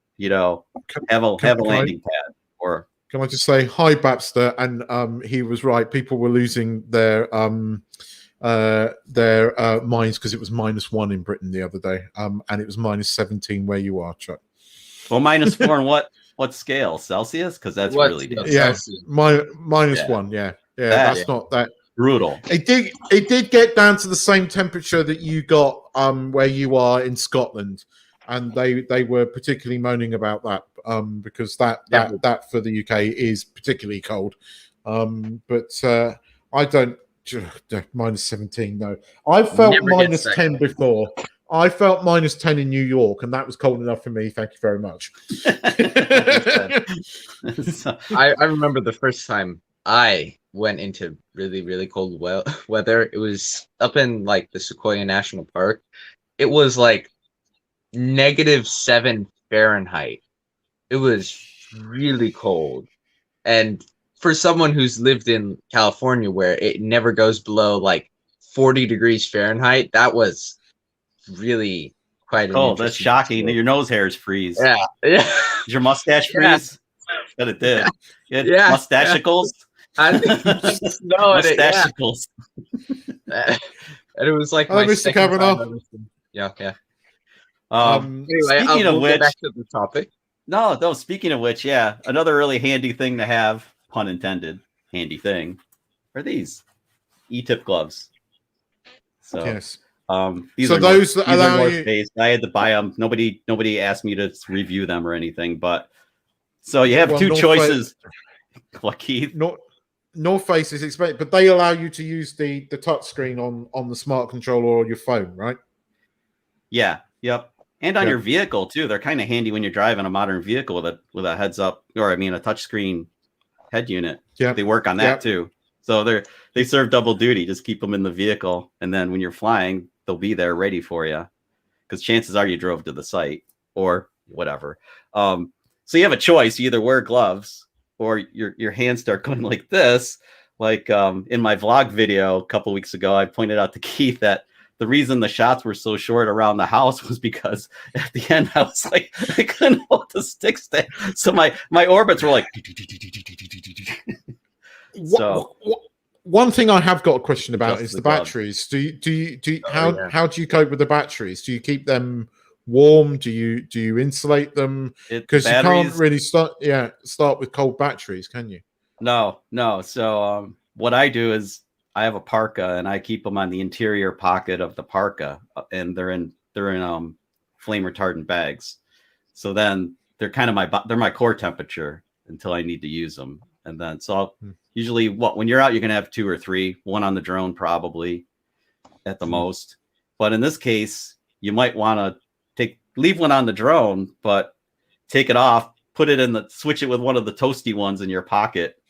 Have a landing pad. Or can I just say hi, Babster? And he was right. People were losing their minds because it was -1 in Britain the other day, and it was -17 where you are, Chuck. Well, -4 and what scale? Celsius? Because that's really different. Yeah, -1. Yeah. That's not that brutal. It did get down to the same temperature that you got where you are in Scotland, and they were particularly moaning about that because that for the UK is particularly cold. But I don't -17. No, I felt -10 before. I felt -10 in New York, and that was cold enough for me. Thank you very much. I remember the first time I went into really, really cold weather. It was up in the Sequoia National Park. It was -7 Fahrenheit. It was really cold. And for someone who's lived in California where it never goes below 40 degrees Fahrenheit, that was really quite cold. That's shocking. Your nose hairs freeze. Yeah. Did your mustache freeze? But it did. Mustachicles. I think mustachicles. And it was my Mr. Kavanaugh. Yeah. Anyway, speaking of which, get back to the topic. No. Speaking of which, another really handy thing to have, pun intended, handy thing, are these E-tip gloves. So yes. These so are those more, that allow you. Based. I had to buy them. Nobody asked me to review them or anything. But so you have two choices. What, Keith? North Face is expensive, but they allow you to use the touch screen on the smart controller or your phone, right? Yeah. Yep. And on your vehicle too. They're kind of handy when you're driving a modern vehicle with a heads up, or a touchscreen head unit. Yeah. They work on that too. So they serve double duty. Just keep them in the vehicle, and then when you're flying, they'll be there ready for you, because chances are you drove to the site or whatever. So you have a choice. You either wear gloves or your hands start going like this. Like in my vlog video a couple weeks ago, I pointed out to Keith that the reason the shots were so short around the house was because at the end I was like, I couldn't hold the stick stand. So my orbits were like. So one thing I have got a question about is the gloves. batteries. How do you cope with the batteries? Do you keep them warm? Do you insulate them? Because you can't really start with cold batteries, can you? No. So what I do is I have a parka and I keep them on the interior pocket of the parka, and they're in flame retardant bags. So then they're kind of my core temperature until I need to use them. And then so I'll usually when you're out, you're gonna have 2 or 3, one on the drone probably at the most. But in this case, you might want to leave one on the drone, but take it off, put it switch it with one of the toasty ones in your pocket.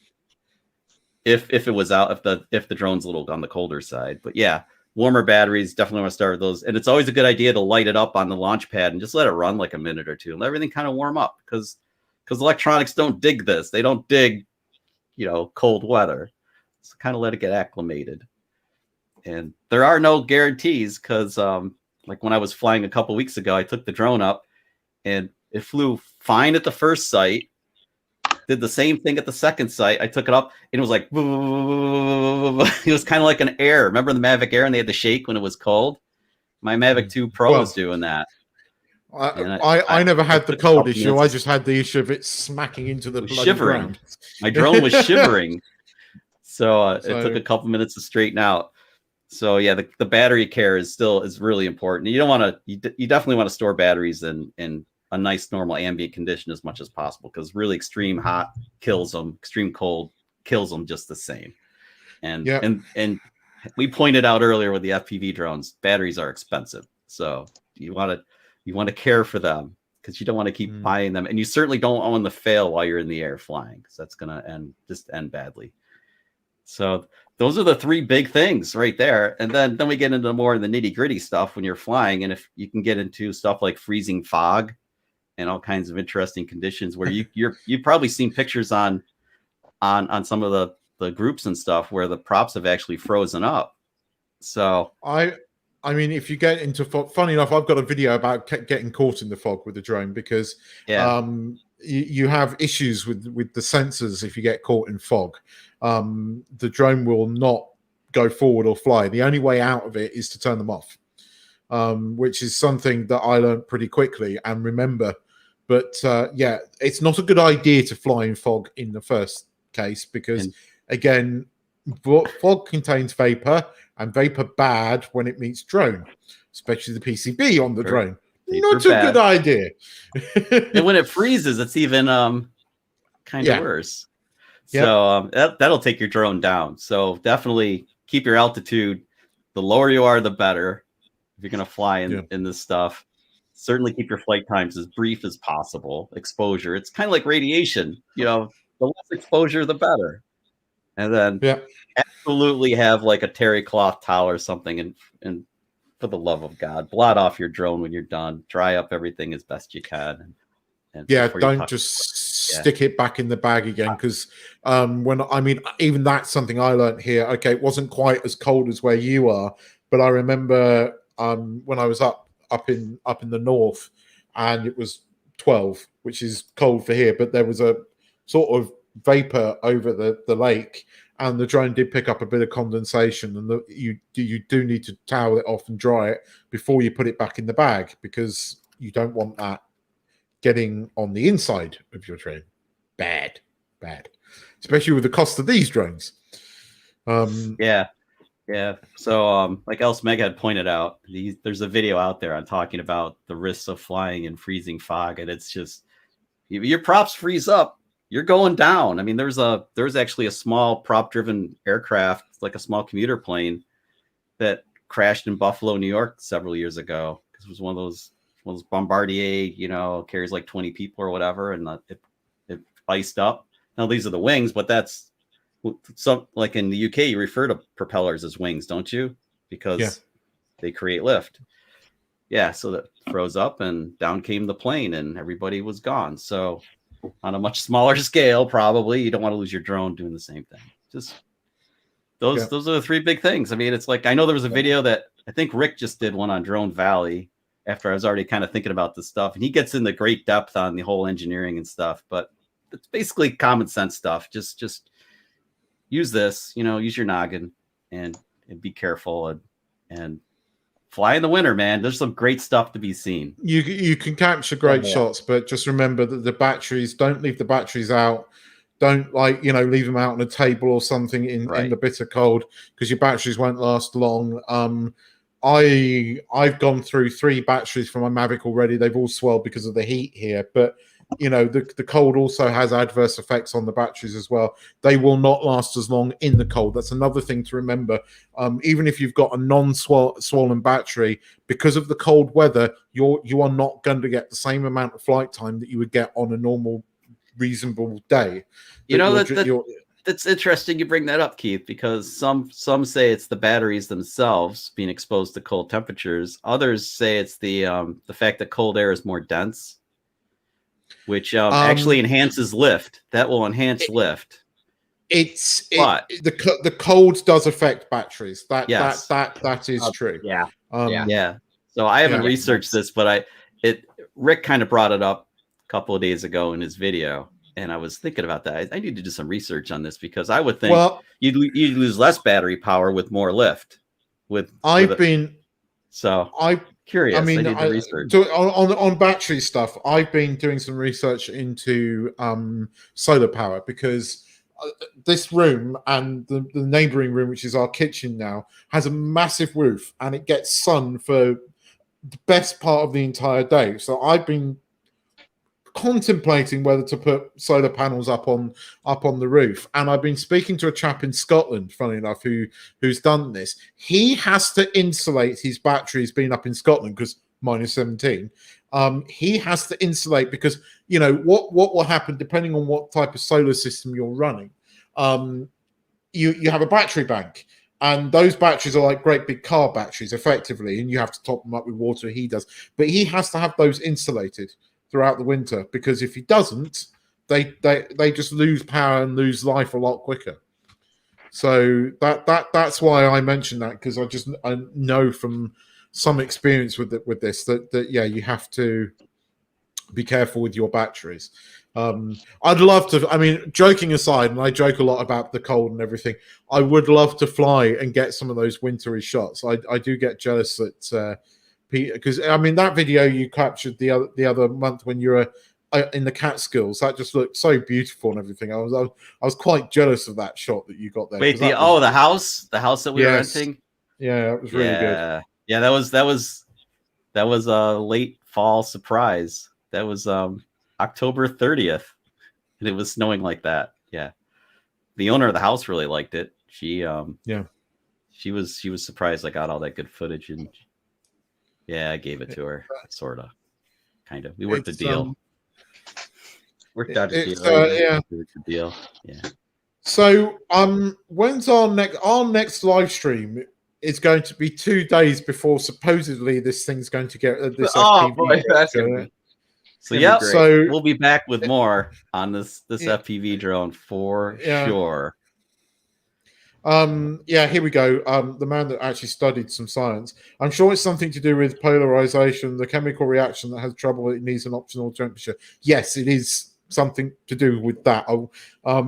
If it was out, if the drone's a little on the colder side. But yeah, warmer batteries, definitely want to start with those. And it's always a good idea to light it up on the launch pad and just let it run like a minute or two and let everything kind of warm up, because electronics don't dig this. They don't dig, cold weather. So kind of let it get acclimated. And there are no guarantees, because like when I was flying a couple weeks ago, I took the drone up and it flew fine at the first site. Did the same thing at the second site. I took it up and it was like, it was kind of like an Air. Remember the Mavic Air, and they had to shake when it was cold? My Mavic 2 Pro was doing that. I never had the cold issue. I just had the issue of it smacking into the bloody shivering. ground. My drone was shivering. So it took a couple minutes to straighten out. So yeah, the battery care is really important. You don't want to, you definitely want to store batteries in a nice normal ambient condition as much as possible, because really extreme hot kills them, extreme cold kills them just the same. And we pointed out earlier with the FPV drones, batteries are expensive. So you want to care for them, because you don't want to keep buying them, and you certainly don't want them to fail while you're in the air flying, because that's going to end badly. So those are the 3 big things right there. And then we get into more of the nitty gritty stuff when you're flying. And if you can get into stuff like freezing fog and all kinds of interesting conditions where you've probably seen pictures on some of the groups and stuff where the props have actually frozen up. So I mean, if you get into fog, funny enough, I've got a video about getting caught in the fog with the drone, because you have issues with the sensors if you get caught in fog. The drone will not go forward or fly. The only way out of it is to turn them off, which is something that I learned pretty quickly and remember. But it's not a good idea to fly in fog in the first case, because again, fog contains vapor, and vapor bad when it meets drone, especially the PCB on the drone. Not a good idea. And when it freezes, it's even kind of worse. So that'll take your drone down. So definitely keep your altitude. The lower you are, the better. If you're going to fly in this stuff, certainly keep your flight times as brief as possible. Exposure, it's kind of like radiation. The less exposure, the better. And then absolutely have like a terry cloth towel or something, and for the love of God, blot off your drone when you're done. Dry up everything as best you can. And don't just stick it back in the bag again, because even that's something I learned here. Okay, it wasn't quite as cold as where you are, but I remember when I was up in the north, and it was 12, which is cold for here, but there was a sort of vapor over the lake, and the drone did pick up a bit of condensation, and you do need to towel it off and dry it before you put it back in the bag, because you don't want that getting on the inside of your drone. Bad, especially with the cost of these drones. So like Else Meg had pointed out, there's a video out there on talking about the risks of flying in freezing fog, and it's just, your props freeze up, you're going down. I mean, there's actually a small prop driven aircraft, like a small commuter plane, that crashed in Buffalo, New York several years ago, because it was one of those Bombardier, carries like 20 people or whatever, and it iced up. Now these are the wings, but that's some, like in the UK, you refer to propellers as wings, don't you? Because they create lift. Yeah, so that froze up and down came the plane and everybody was gone. So on a much smaller scale, probably you don't want to lose your drone doing the same thing. Just those are the three big things. I mean, it's like, I know there was a video that I think Rick just did one on Drone Valley after I was already kind of thinking about this stuff, and he gets into great depth on the whole engineering and stuff, but it's basically common sense stuff. Just use this, use your noggin and be careful and fly in the winter, man. There's some great stuff to be seen. You can capture great shots, but just remember that the batteries, don't leave the batteries out. Don't leave them out on a table or something in the bitter cold, because your batteries won't last long. I've gone through 3 batteries from my Mavic already. They've all swelled because of the heat here, but the cold also has adverse effects on the batteries as well. They will not last as long in the cold. That's another thing to remember. Even if you've got a non-swollen battery, because of the cold weather, you are not going to get the same amount of flight time that you would get on a normal, reasonable day. That's interesting you bring that up, Keith, because some say it's the batteries themselves being exposed to cold temperatures. Others say it's the fact that cold air is more dense, which actually enhances lift. That will enhance lift. The cold does affect batteries. That is true. Yeah. Yeah. So I haven't researched this, but Rick kind of brought it up a couple of days ago in his video, and I was thinking about that. I need to do some research on this, because I would think you'd lose less battery power with more lift. I'm curious. I need to research. On battery stuff, I've been doing some research into solar power, because this room and the neighboring room, which is our kitchen now, has a massive roof, and it gets sun for the best part of the entire day. So I've been contemplating whether to put solar panels up on the roof, and I've been speaking to a chap in Scotland, funny enough, who's done this. He has to insulate his batteries, being up in Scotland because -17. He has to insulate, because what will happen, depending on what type of solar system you're running, you have a battery bank, and those batteries are like great big car batteries effectively, and you have to top them up with water. He does, but he has to have those insulated throughout the winter, because if he doesn't, they just lose power and lose life a lot quicker. So that's why I mentioned that, because I know from some experience with this that you have to be careful with your batteries. I'd love to, I mean, joking aside, and I joke a lot about the cold and everything, I would love to fly and get some of those wintry shots. I do get jealous that because I mean, that video you captured the other month when you were in the Catskills, that just looked so beautiful and everything. I was quite jealous of that shot that you got there. Wait, the house that we were renting. Yeah, it was really good. Yeah, that was a late fall surprise. That was October 30th, and it was snowing like that. Yeah, the owner of the house really liked it. She was surprised I got all that good footage, and I gave it to her, sort of, kind of. We worked a deal. Worked out a deal. Yeah. So, when's our next live stream? Is going to be 2 days before supposedly this thing's going to get this. So we'll be back with more on this FPV drone for sure. Here we go. The man that actually studied some science. I'm sure it's something to do with polarization, the chemical reaction that has trouble. It needs an optional temperature. Yes, it is something to do with that.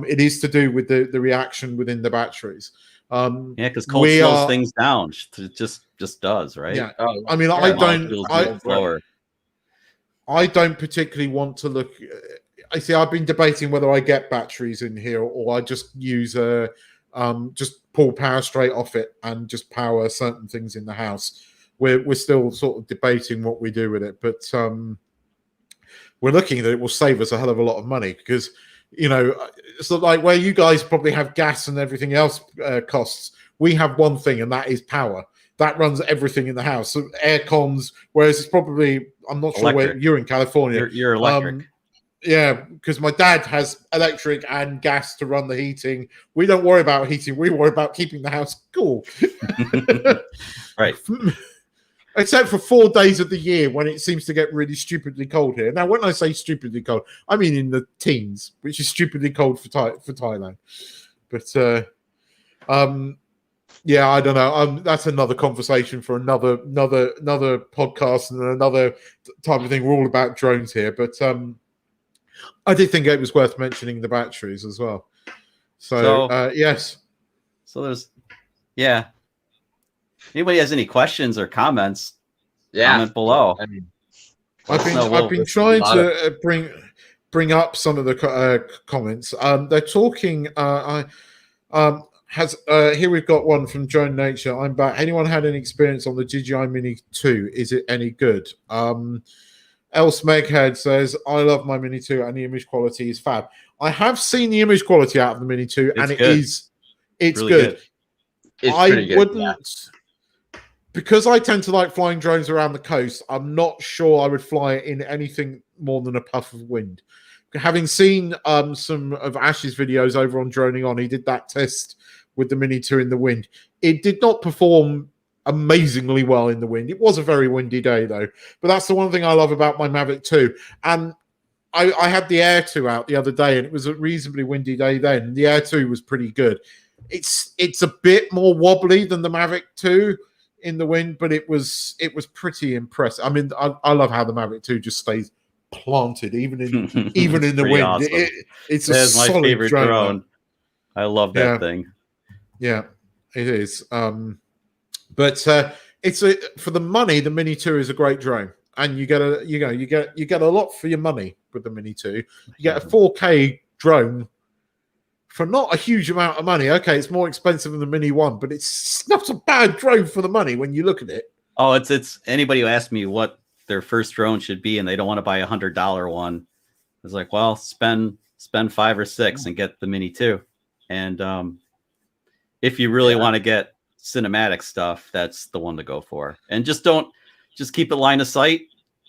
It is to do with the reaction within the batteries. Because cold slows things down. It just does, right? Yeah. I mean, I don't particularly want to look. I see. I've been debating whether I get batteries in here or I just use just pull power straight off it and just power certain things in the house. We're still sort of debating what we do with it, but we're looking that it will save us a hell of a lot of money, because it's not like where you guys probably have gas and everything else costs. We have one thing, and that is power. That runs everything in the house. So air cons, whereas it's probably, I'm not sure where you're in California. You're electric. Yeah, because my dad has electric and gas to run the heating. We don't worry about heating. We worry about keeping the house cool. Right. except for 4 days of the year when it seems to get really stupidly cold here. Now, when I say stupidly cold, I mean in the teens, which is stupidly cold for Thailand. But yeah, I don't know. That's another conversation for another podcast and another type of thing. We're all about drones here, but I did think it was worth mentioning the batteries as well. So yes. So there's, yeah. Anybody has any questions or comments? Comment below. I mean, I've been trying to bring up some of the comments. They're talking. Here we've got one from Drone Nature. I'm back. Anyone had any experience on the DJI Mini 2? Is it any good? Else Meghead says, I love my Mini 2 and the image quality is fab. I have seen the image quality out of the Mini 2 and it's really good. It's pretty good. Wouldn't, because I tend to like flying drones around the coast, I'm not sure I would fly it in anything more than a puff of wind. Having seen some of Ash's videos over on Droning On, he did that test with the Mini 2 in the wind. It did not perform amazingly well in the wind. It was a very windy day, though. But that's the one thing I love about my Mavic 2. And I had the Air 2 out the other day, and it was a reasonably windy day then. The Air 2 was pretty good. It's a bit more wobbly than the Mavic 2 in the wind, but it was pretty impressive. I mean, I love how the Mavic 2 just stays planted even in the wind. Awesome. It's a solid my favorite drone. I love that thing. Yeah, it is. But it's for the money. The Mini 2 is a great drone, and you get a lot for your money with the Mini 2. You get a 4K drone for not a huge amount of money. Okay, it's more expensive than the Mini 1, but it's not a bad drone for the money when you look at it. Oh, it's anybody who asks me what their first drone should be and they don't want to buy $100 one, it's like, well, spend 5 or 6 and get the Mini 2. And if you really want to get cinematic stuff, that's the one to go for. And just keep it line of sight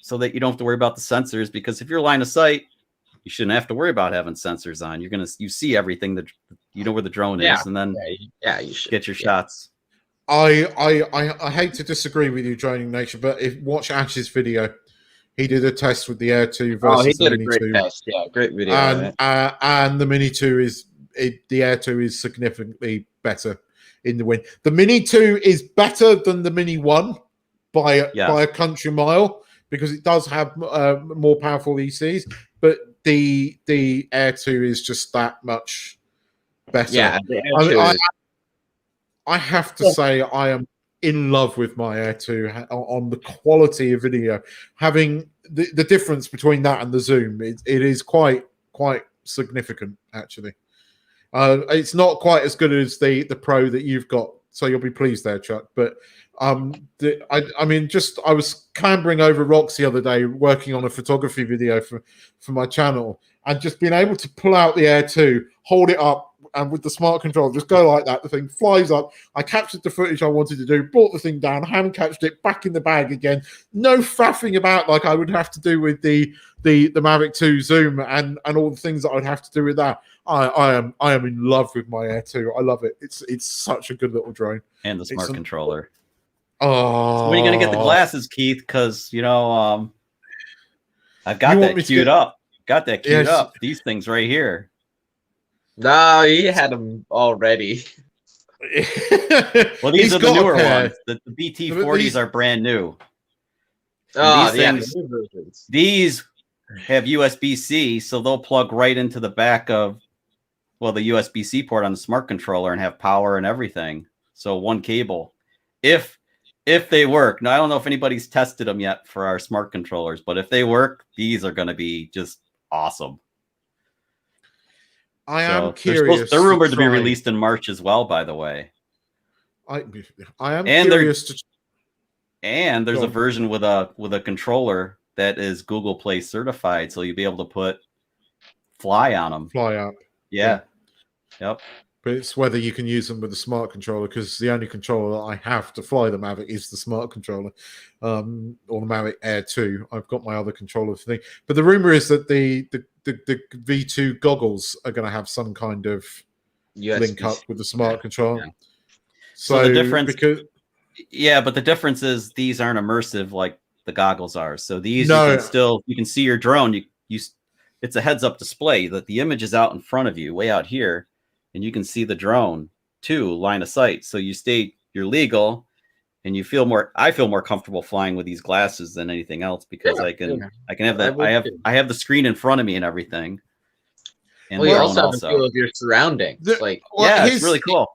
so that you don't have to worry about the sensors, because if you're line of sight, you shouldn't have to worry about having sensors on. You see everything, that you know where the drone is, and then you should get your shots. I hate to disagree with you, Droning Nature, but watch Ash's video. He did a test with the Air 2 versus the Mini 2. He did a great test. Yeah, great video. And the Mini 2 the Air 2 is significantly better in the wind. The Mini 2 is better than the Mini 1 by a country mile, because it does have more powerful ECs, but the Air 2 is just that much better. Yeah, I have to say I am in love with my Air 2 on the quality of video. Having the difference between that and the Zoom, it is quite significant, actually. It's not quite as good as the Pro that you've got, so you'll be pleased there, Chuck. But I was clambering over rocks the other day working on a photography video for my channel, and just being able to pull out the Air 2, hold it up, and with the smart control, just go like that. The thing flies up. I captured the footage I wanted to do, brought the thing down, hand catched it back in the bag again. No faffing about like I would have to do with the Mavic 2 Zoom and all the things that I'd have to do with that. I am in love with my Air 2. I love it. It's such a good little drone. And the smart controller. Oh, so when are you gonna get the glasses, Keith? Because I've got that queued up. Got that queued up. These things right here. No, he had them already. Well, these are the newer ones. The BT40s are brand new. Oh, these these have USB-C, so they'll plug right into the back of, the USB-C port on the smart controller and have power and everything. So one cable. If they work. Now, I don't know if anybody's tested them yet for our smart controllers, but if they work, these are going to be just awesome. I am curious. They're rumored to be released in March as well, by the way. I am curious. And there's a version with a controller that is Google Play certified, so you'll be able to put Fly on them. Fly up. Yeah. Yep. But it's whether you can use them with a smart controller, because the only controller that I have to fly the Mavic is the smart controller, or the Mavic Air 2. I've got my other controller thing. But the rumor is that the V2 goggles are going to have some kind of link up with the smart controller. Yeah. So the difference, Yeah, but the difference is these aren't immersive like the goggles are. So these No. you can see your drone. It's a heads up display that the image is out in front of you, way out here, and you can see the drone too, line of sight. So you're legal, and I feel more comfortable flying with these glasses than anything else because I can have that. I have the screen in front of me and everything. And well, you also have a feel of your surroundings. It's really cool.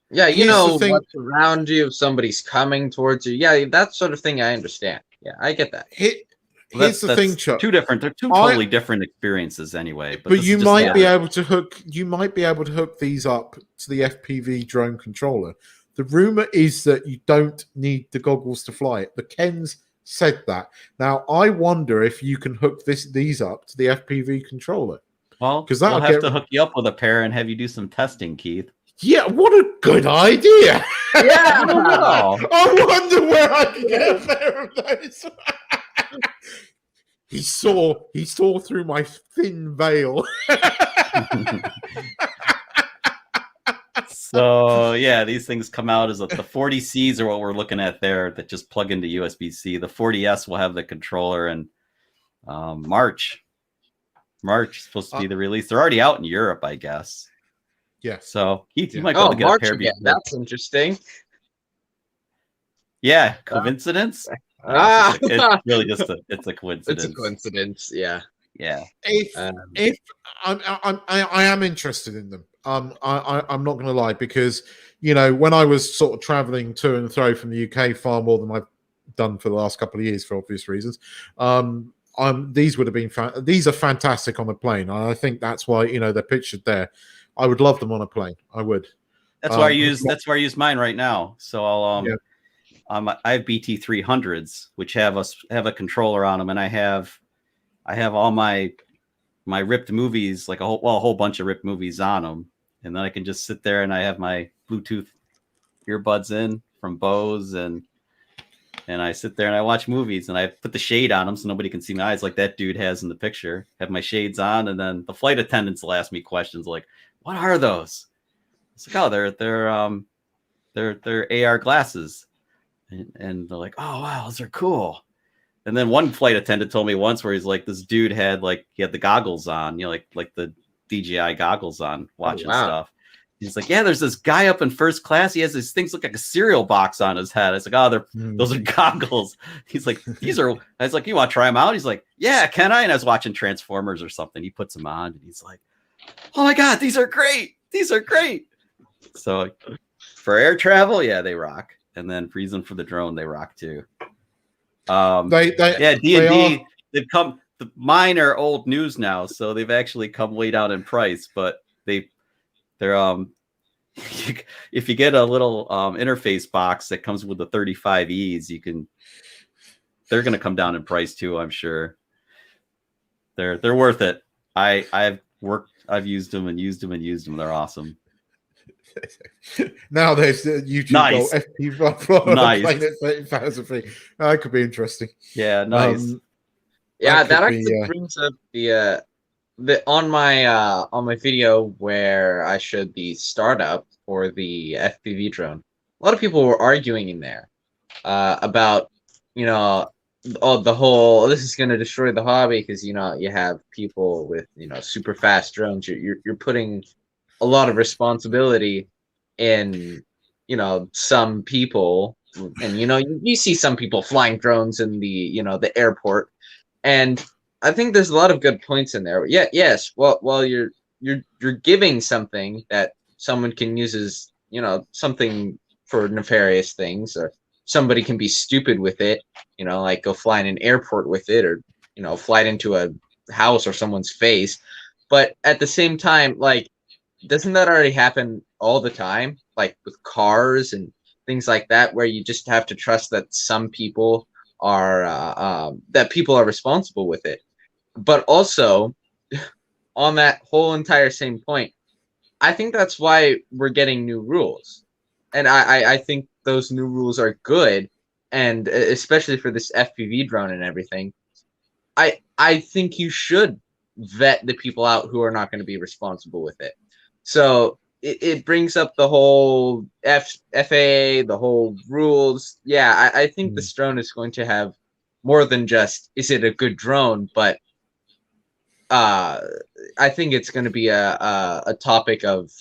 Yeah, you know what's around you, if somebody's coming towards you. Yeah, that sort of thing I understand. Yeah, I get that. Here's the thing, Chuck. They're two totally different experiences anyway. But you might be able to hook these up to the FPV drone controller. The rumor is that you don't need the goggles to fly it. The Ken's said that. Now I wonder if you can hook these up to the FPV controller. Well, because I'll have to hook you up with a pair and have you do some testing, Keith. Yeah, what a good idea! Yeah, I wonder where I can get a pair of those. He saw through my thin veil. So yeah, these things come out as the 40Cs are what we're looking at there that just plug into USB-C. The 40S will have the controller, and March is supposed to be the release. They're already out in Europe, I guess. Yeah. So Keith, you might be able to get a pair. That's interesting. Yeah, coincidence? It's really just it's a coincidence. It's a coincidence, yeah. Yeah. If I am interested in them. I'm not going to lie, because when I was sort of traveling to and fro from the UK far more than I've done for the last couple of years for obvious reasons. These would have been these are fantastic on a plane. I think that's why they're pictured there. I would love them on a plane. I would. That's why I use mine right now. So I'll I have BT 300s, which have a controller on them, and I have all my ripped movies, like a whole bunch of ripped movies on them, and then I can just sit there and I have my Bluetooth earbuds in from Bose, and I sit there and I watch movies, and I put the shade on them so nobody can see my eyes like that dude has in the picture. Have my shades on, and then the flight attendants will ask me questions like, "What are those?" It's like, "Oh, they're AR glasses," and they're like, "Oh wow, those are cool." And then one flight attendant told me once where he's like, this dude had the goggles on, like the DJI goggles on, watching stuff. He's like, yeah, there's this guy up in first class. He has these things look like a cereal box on his head. I was like, those are goggles. He's like, these are. I was like, you want to try them out? He's like, yeah, can I? And I was watching Transformers or something. He puts them on, and he's like, oh my god, these are great. These are great. So for air travel, yeah, they rock. And then reason for the drone, they rock too. D&D, they've come. Mine are old news now, so they've actually come way down in price. But they're if you get a little interface box that comes with the 35Es, they're going to come down in price too. I'm sure they're worth it. I've used them and used them and used them. They're awesome. Now there's YouTube nice. FPV nice. 30,000 feet. That could be interesting. Yeah, nice. That actually brings up the on my video where I showed the startup for the FPV drone. A lot of people were arguing in there about the whole this is going to destroy the hobby because you have people with super fast drones. You're putting a lot of responsibility in some people, and you see some people flying drones in the airport, and I think there's a lot of good points in there. Yeah, yes. Well, you're giving something that someone can use as something for nefarious things, or somebody can be stupid with it, like go fly in an airport with it, or fly it into a house or someone's face. But at the same time, doesn't that already happen all the time, like with cars and things like that, where you just have to trust that some people are responsible with it? But also, on that whole entire same point, I think that's why we're getting new rules, and I think those new rules are good, and especially for this FPV drone and everything, I think you should vet the people out who are not going to be responsible with it. So it brings up the whole FAA, the whole rules. Yeah, I think this drone is going to have more than just, is it a good drone, but I think it's going to be a topic of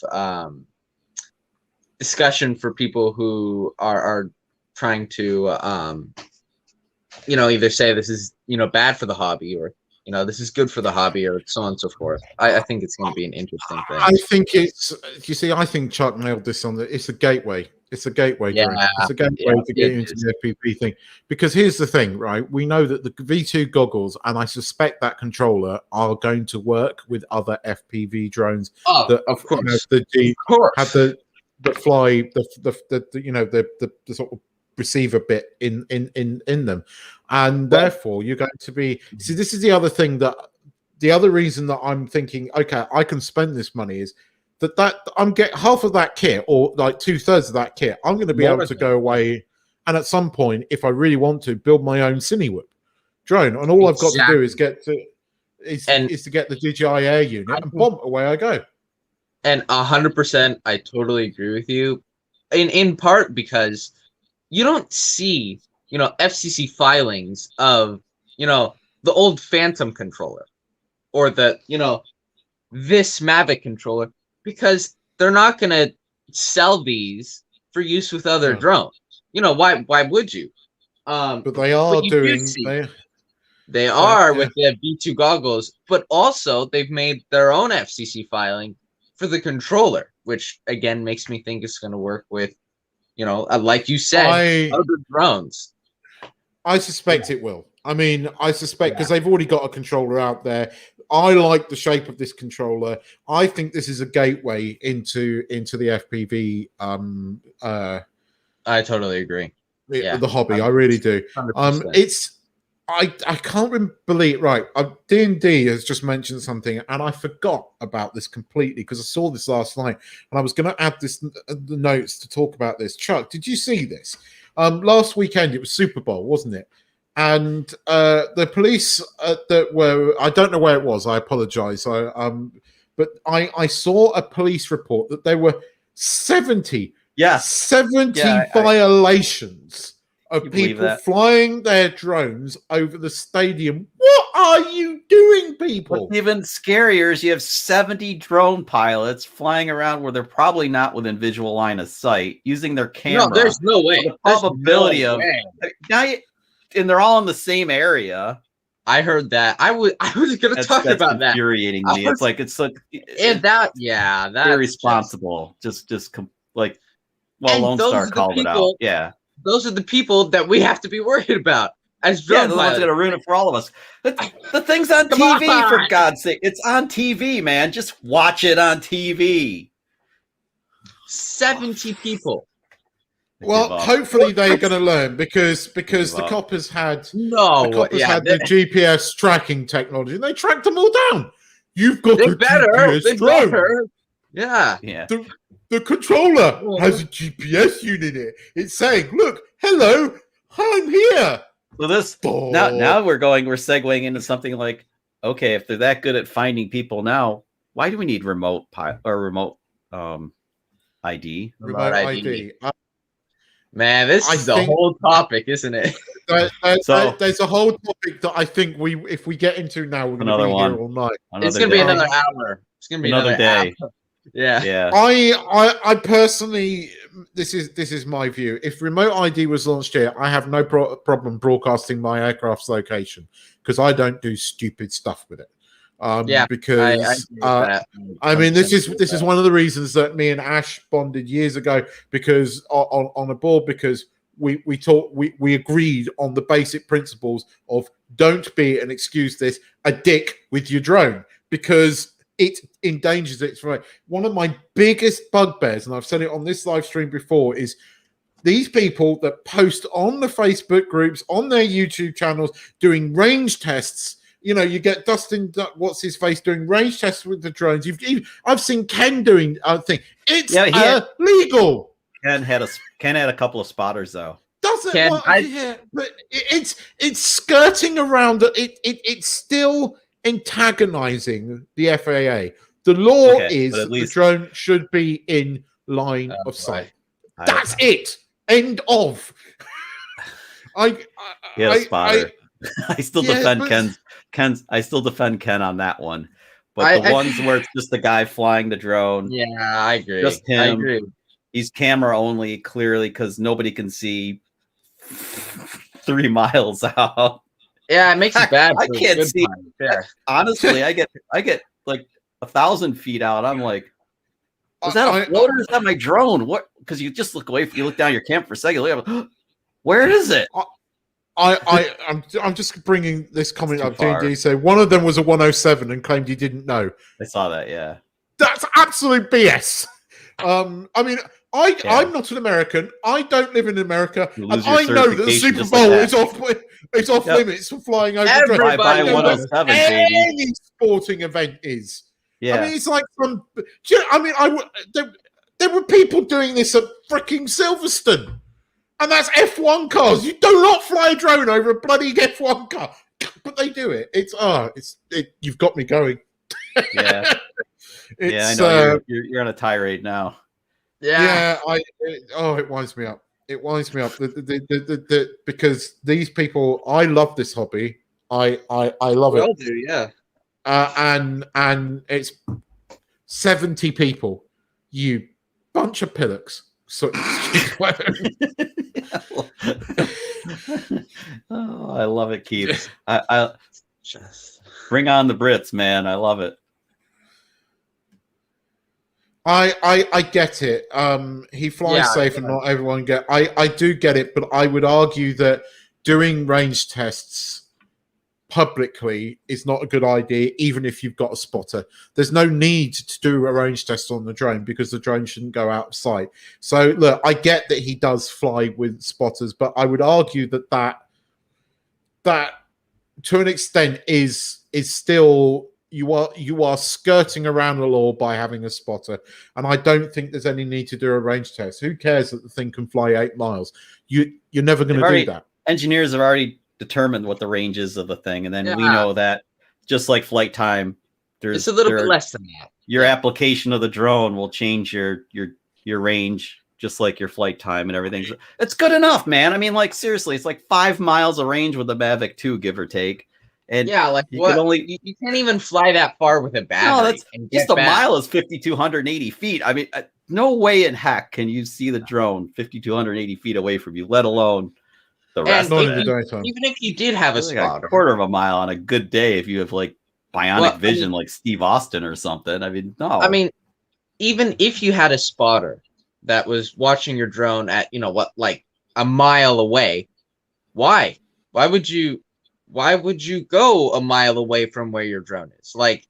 discussion for people who are trying to either say this is bad for the hobby, or this is good for the hobby, or so on and so forth. I think it's going to be an interesting thing. I think I think Chuck nailed this on it's a gateway. It's a gateway drone. It's a gateway to get into the FPV thing. Because here's the thing, right? We know that the V2 goggles, and I suspect that controller, are going to work with other FPV drones that of course. have the fly the sort of receiver bit in them, and therefore you're going to be this is the other thing, that the other reason that I'm thinking, okay, I can spend this money, is that I'm get half of that kit, or like 2/3 of that kit, I'm going to be able to go away and at some point, if I really want to, build my own Cinewhoop drone, and all I've got to do is get to get the DJI Air unit, and boom, away I go. And 100%, I totally agree with you. In part because you don't see, FCC filings of, the old Phantom controller, or the, this Mavic controller, because they're not going to sell these for use with other drones. Why would you? But they are doing. They are with the V2 goggles, but also they've made their own FCC filing for the controller, which again makes me think it's going to work with, like you said, other drones. I suspect it will. I mean, I suspect because they've already got a controller out there. I like the shape of this controller. I think this is a gateway into the FPV. I totally agree. The hobby, 100%. I really do. I can't believe, right, D&D has just mentioned something, and I forgot about this completely because I saw this last night, and I was going to add the notes to talk about this. Chuck, did you see this? Last weekend, it was Super Bowl, wasn't it? And the police that were, I don't know where it was, I apologize, but I saw a police report that there were 70 violations of people flying their drones over the stadium. What are you doing, people? What's even scarier is you have 70 drone pilots flying around where they're probably not within visual line of sight, using their camera. No, there's no way. The probability of and they're all in the same area. I heard that. I was going to talk about that. Infuriating me. It's like that's irresponsible. Just like Lone Star called it out. Yeah. Those are the people that we have to be worried about as drone pilots. The ones going to ruin it for all of us. The thing's on TV, for God's sake. It's on TV, man. Just watch it on TV. 70 people. Well, hopefully they're going to learn because the coppers had the GPS tracking technology, and they tracked them all down. You've got GPS drone. Yeah. The controller has a GPS unit in it. It's saying, "Look, hello, I'm here." So this now we're segueing into something like, okay, if they're that good at finding people now, why do we need remote ID? Remote ID. Man, this is the whole topic, isn't it? There's a whole topic that I think if we get into now, we're going to be here all night. It's going to be another hour. It's going to be another day. Hour. Yeah. I personally, this is my view. If remote ID was launched here, I have no problem broadcasting my aircraft's location because I don't do stupid stuff with it. Because I mean, this is one of the reasons that me and Ash bonded years ago, because on a board, because we agreed on the basic principles of don't be, and excuse this, a dick with your drone, because it endangers it. One of my biggest bugbears, and I've said it on this live stream before, is these people that post on the Facebook groups, on their YouTube channels, doing range tests. You get Dustin, what's his face, doing range tests with the drones. I've seen Ken doing thing. It's legal. Ken had a couple of spotters though. But it's skirting around. It's still antagonizing the FAA. The law Okay, is but at that the least- drone should be in line of sight. That's it. End of. Yeah, spotter. I still Yeah, defend but- Ken's. I still defend Ken on that one. But the ones where it's just the guy flying the drone, Yeah, I agree. just him. I agree. He's camera only, clearly, because nobody can see 3 miles out. Yeah, it makes it bad. I for can't good see. pilots, yeah. Honestly, I get like 1,000 feet out. I'm like, is that a floater? Is that my drone? What? Because you just look away. You look down your camp for a second. Look up, where is it? I'm just bringing this comment too up. far. D&D said one of them was a 107 and claimed he didn't know. I saw that. Yeah, That's absolute BS. I mean, I'm not an American. I don't live in America, You and lose your I know that the certification Super just like Bowl that. is off Yep. limits for flying over. Everybody Bye-bye knows 107, baby. Any sporting event is. Yeah. I mean, it's like some. I mean, there were people doing this at freaking Silverstone, and that's F1 cars. You do not fly a drone over a bloody F1 car, but they do it. You've got me going. Yeah. Yeah, I It's, know you're on a tirade now. Yeah. It winds me up. It winds me up because these people. I love this hobby. I love We it. all do, yeah. And it's 70 people. You bunch of pillocks. So, oh, I love it, Keith. I bring on the Brits, man. I love it. I get it. He flies safe and not everyone get. I do get it, but I would argue that doing range tests publicly is not a good idea, even if you've got a spotter. There's no need to do a range test on the drone because the drone shouldn't go out of sight. So look, I get that he does fly with spotters, but I would argue that to an extent is still you are skirting around the law by having a spotter, and I don't think there's any need to do a range test. Who cares that the thing can fly 8 miles? You're never going to do that. Engineers have already determined what the range is of the thing, and then we know that just like flight time, it's a little bit less than that. Your application of the drone will change your range, just like your flight time and everything. It's good enough, man. I mean, like seriously, it's like 5 miles of range with the Mavic 2, give or take. And yeah, like you can't even fly that far with a battery. No, that's just a mile is 5,280 feet. I mean, no way in heck can you see the drone 5,280 feet away from you, let alone the rest. Even if you did have a spotter, a quarter of a mile on a good day, if you have like bionic vision, like Steve Austin or something. I mean, no. I mean, even if you had a spotter that was watching your drone at like a mile away, why would you go a mile away from where your drone is? Like,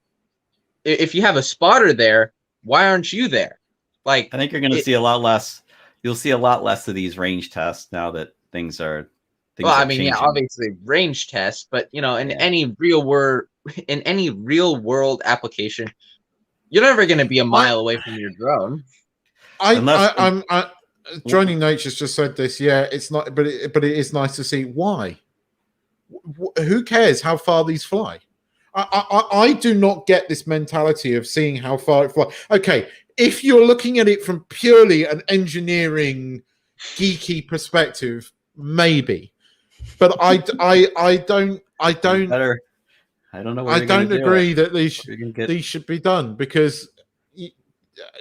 if you have a spotter there, why aren't you there? Like, I think you're going to see a lot less. You'll see a lot less of these range tests now that things are. I mean, yeah, obviously range tests, but in any real world application, you're never going to be a mile away from your drone. Joining Nature's just said this. Yeah, it's not, but it is nice to see why. Who cares how far these fly? I do not get this mentality of seeing how far it flies. Okay, if you're looking at it from purely an engineering geeky perspective, maybe, but I don't know. I don't agree that these should be done because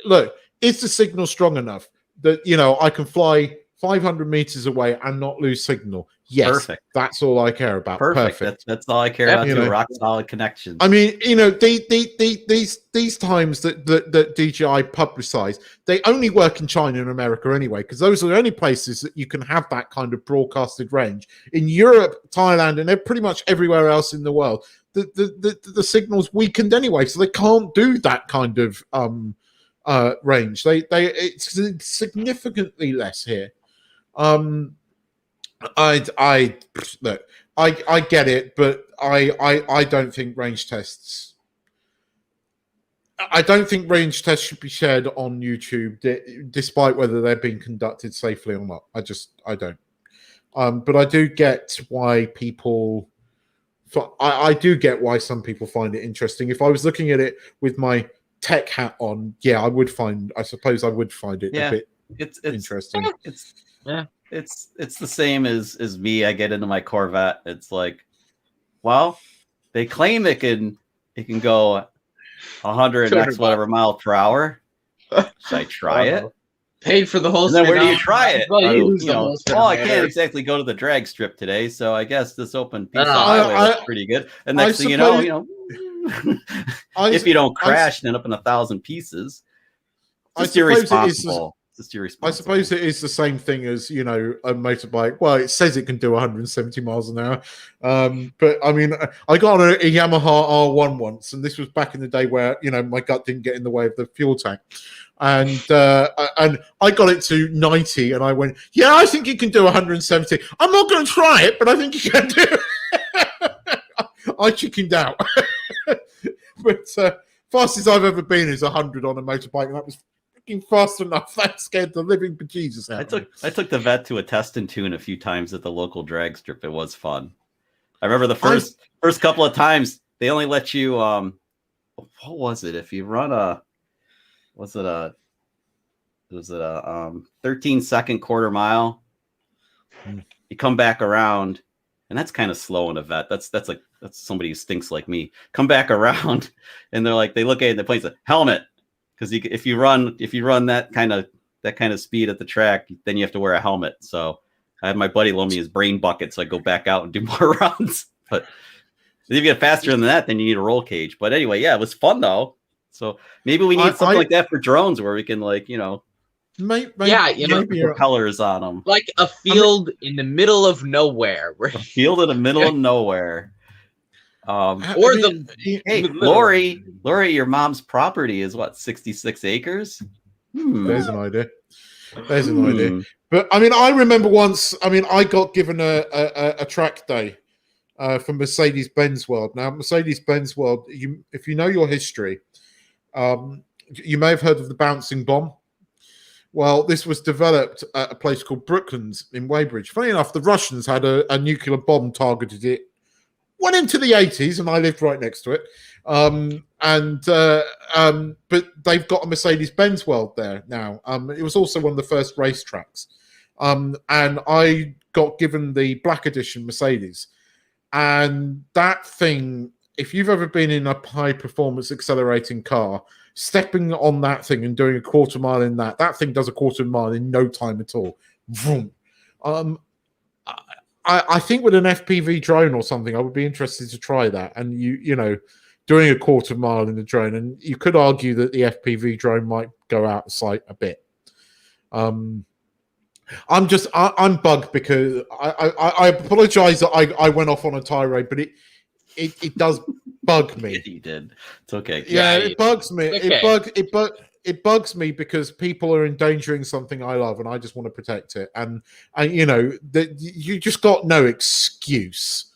look, is the signal strong enough that I can fly 500 meters away and not lose signal? Yes, perfect. That's all I care about. Perfect. That's all I care about. Rock solid connections. I mean, these times that DJI publicize, they only work in China and America anyway, because those are the only places that you can have that kind of broadcasted range. In Europe, Thailand, and pretty much everywhere else in the world, the signal's weakened anyway, so they can't do that kind of range. It's significantly less here. I get it, but I don't think range tests. I don't think range tests should be shared on YouTube, despite whether they're being conducted safely or not. I don't. But I do get why people. I do get why some people find it interesting. If I was looking at it with my tech hat on, yeah, I suppose I would find it a bit it's interesting. It's the same as me. I get into my Corvette. It's like, well, they claim it can go 100 x whatever mile per hour. Should I try it? Paid for the whole. And then where do you try it? I can't matters. exactly go to the drag strip today, so I guess this open piece of highway looks pretty good. And next thing you know, if you don't crash and end up in 1,000 pieces, it's just irresponsible. I suppose it is the same thing as, you know, a motorbike. Well, it says it can do 170 miles an hour. But I mean, I got on a Yamaha R1 once, and this was back in the day where, you know, my gut didn't get in the way of the fuel tank. And I got it to 90, and I went, yeah, I think you can do 170. I'm not going to try it, but I think you can do it. I chickened out. But fastest I've ever been is 100 on a motorbike, and that was fast enough. That scared the living bejesus out. I took the vet to a test and tune a few times at the local drag strip. It was fun. I remember the first couple of times they only let you what was it? If you run a 13-second quarter mile, you come back around, and that's kind of slow in a vet. That's somebody who stinks like me. Come back around, and they're like, they look at it and they place a helmet. Because if you run that kind of speed at the track, then you have to wear a helmet. So I had my buddy loan me his brain bucket, so I go back out and do more runs. But if you get faster than that, then you need a roll cage. But anyway, yeah, it was fun though. So maybe we need something like that for drones, where we can, like, you know, propellers on them, like a field in the middle of nowhere. A field in the middle of nowhere. Hey, Lori, your mom's property is what, 66 acres? There's an idea. But I mean, I remember once, I mean, I got given a track day from Mercedes-Benz World. Now, Mercedes-Benz World, if you know your history, you may have heard of the bouncing bomb. Well, this was developed at a place called Brooklands in Weybridge. Funny enough, the Russians had a nuclear bomb targeted it. Went into the 80s, and I lived right next to it. But they've got a Mercedes-Benz World there now. It was also one of the first racetracks. And I got given the Black Edition Mercedes. And that thing, if you've ever been in a high-performance accelerating car, stepping on that thing and doing a quarter mile in that thing does a quarter mile in no time at all. Vroom. I think with an FPV drone or something, I would be interested to try that. And you know, doing a quarter mile in the drone, and you could argue that the FPV drone might go out of sight a bit. I'm bugged because I apologize that I went off on a tirade, but it does bug me. You did. It's okay. Yeah, it bugs me. Okay. It bugs me because people are endangering something I love, and I just want to protect it. And you know, that you just got no excuse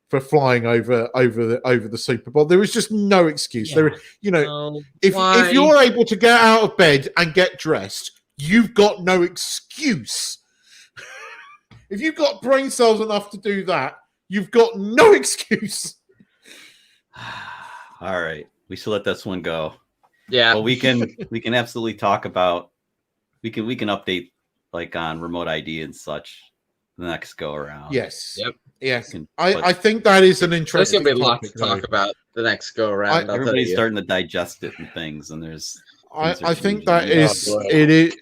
for flying over the Super Bowl. There is just no excuse. Yeah. There, you know, if you're able to get out of bed and get dressed, you've got no excuse. If you've got brain cells enough to do that, you've got no excuse. All right, we should let this one go. Yeah. Well, we can absolutely talk about, we can update, like, on remote ID and such the next go around. Yes. Yep. Yes. I think that is an interesting. There's gonna be lots to talk about the next go around. Everybody's starting to digest it and things, and there's. I think that it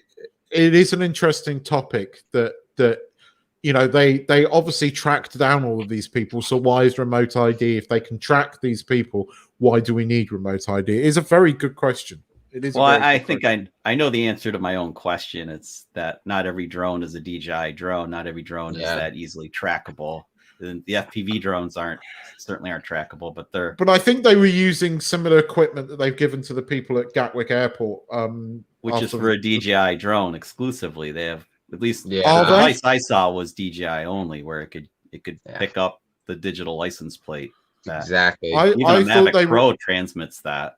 is an interesting topic that you know, they obviously tracked down all of these people. So why is remote ID? If they can track these people, why do we need remote ID? It is a very good question. It is. Well, I think I know the answer to my own question. It's that not every drone is a DJI drone. Not every drone is that easily trackable. The FPV drones certainly aren't trackable, but they're. But I think they were using similar equipment that they've given to the people at Gatwick Airport, which is for a DJI drone exclusively. They have. At least the Are they? device I saw was DJI only, where it could pick up the digital license plate. Exactly. Even a Mavic Pro transmits that.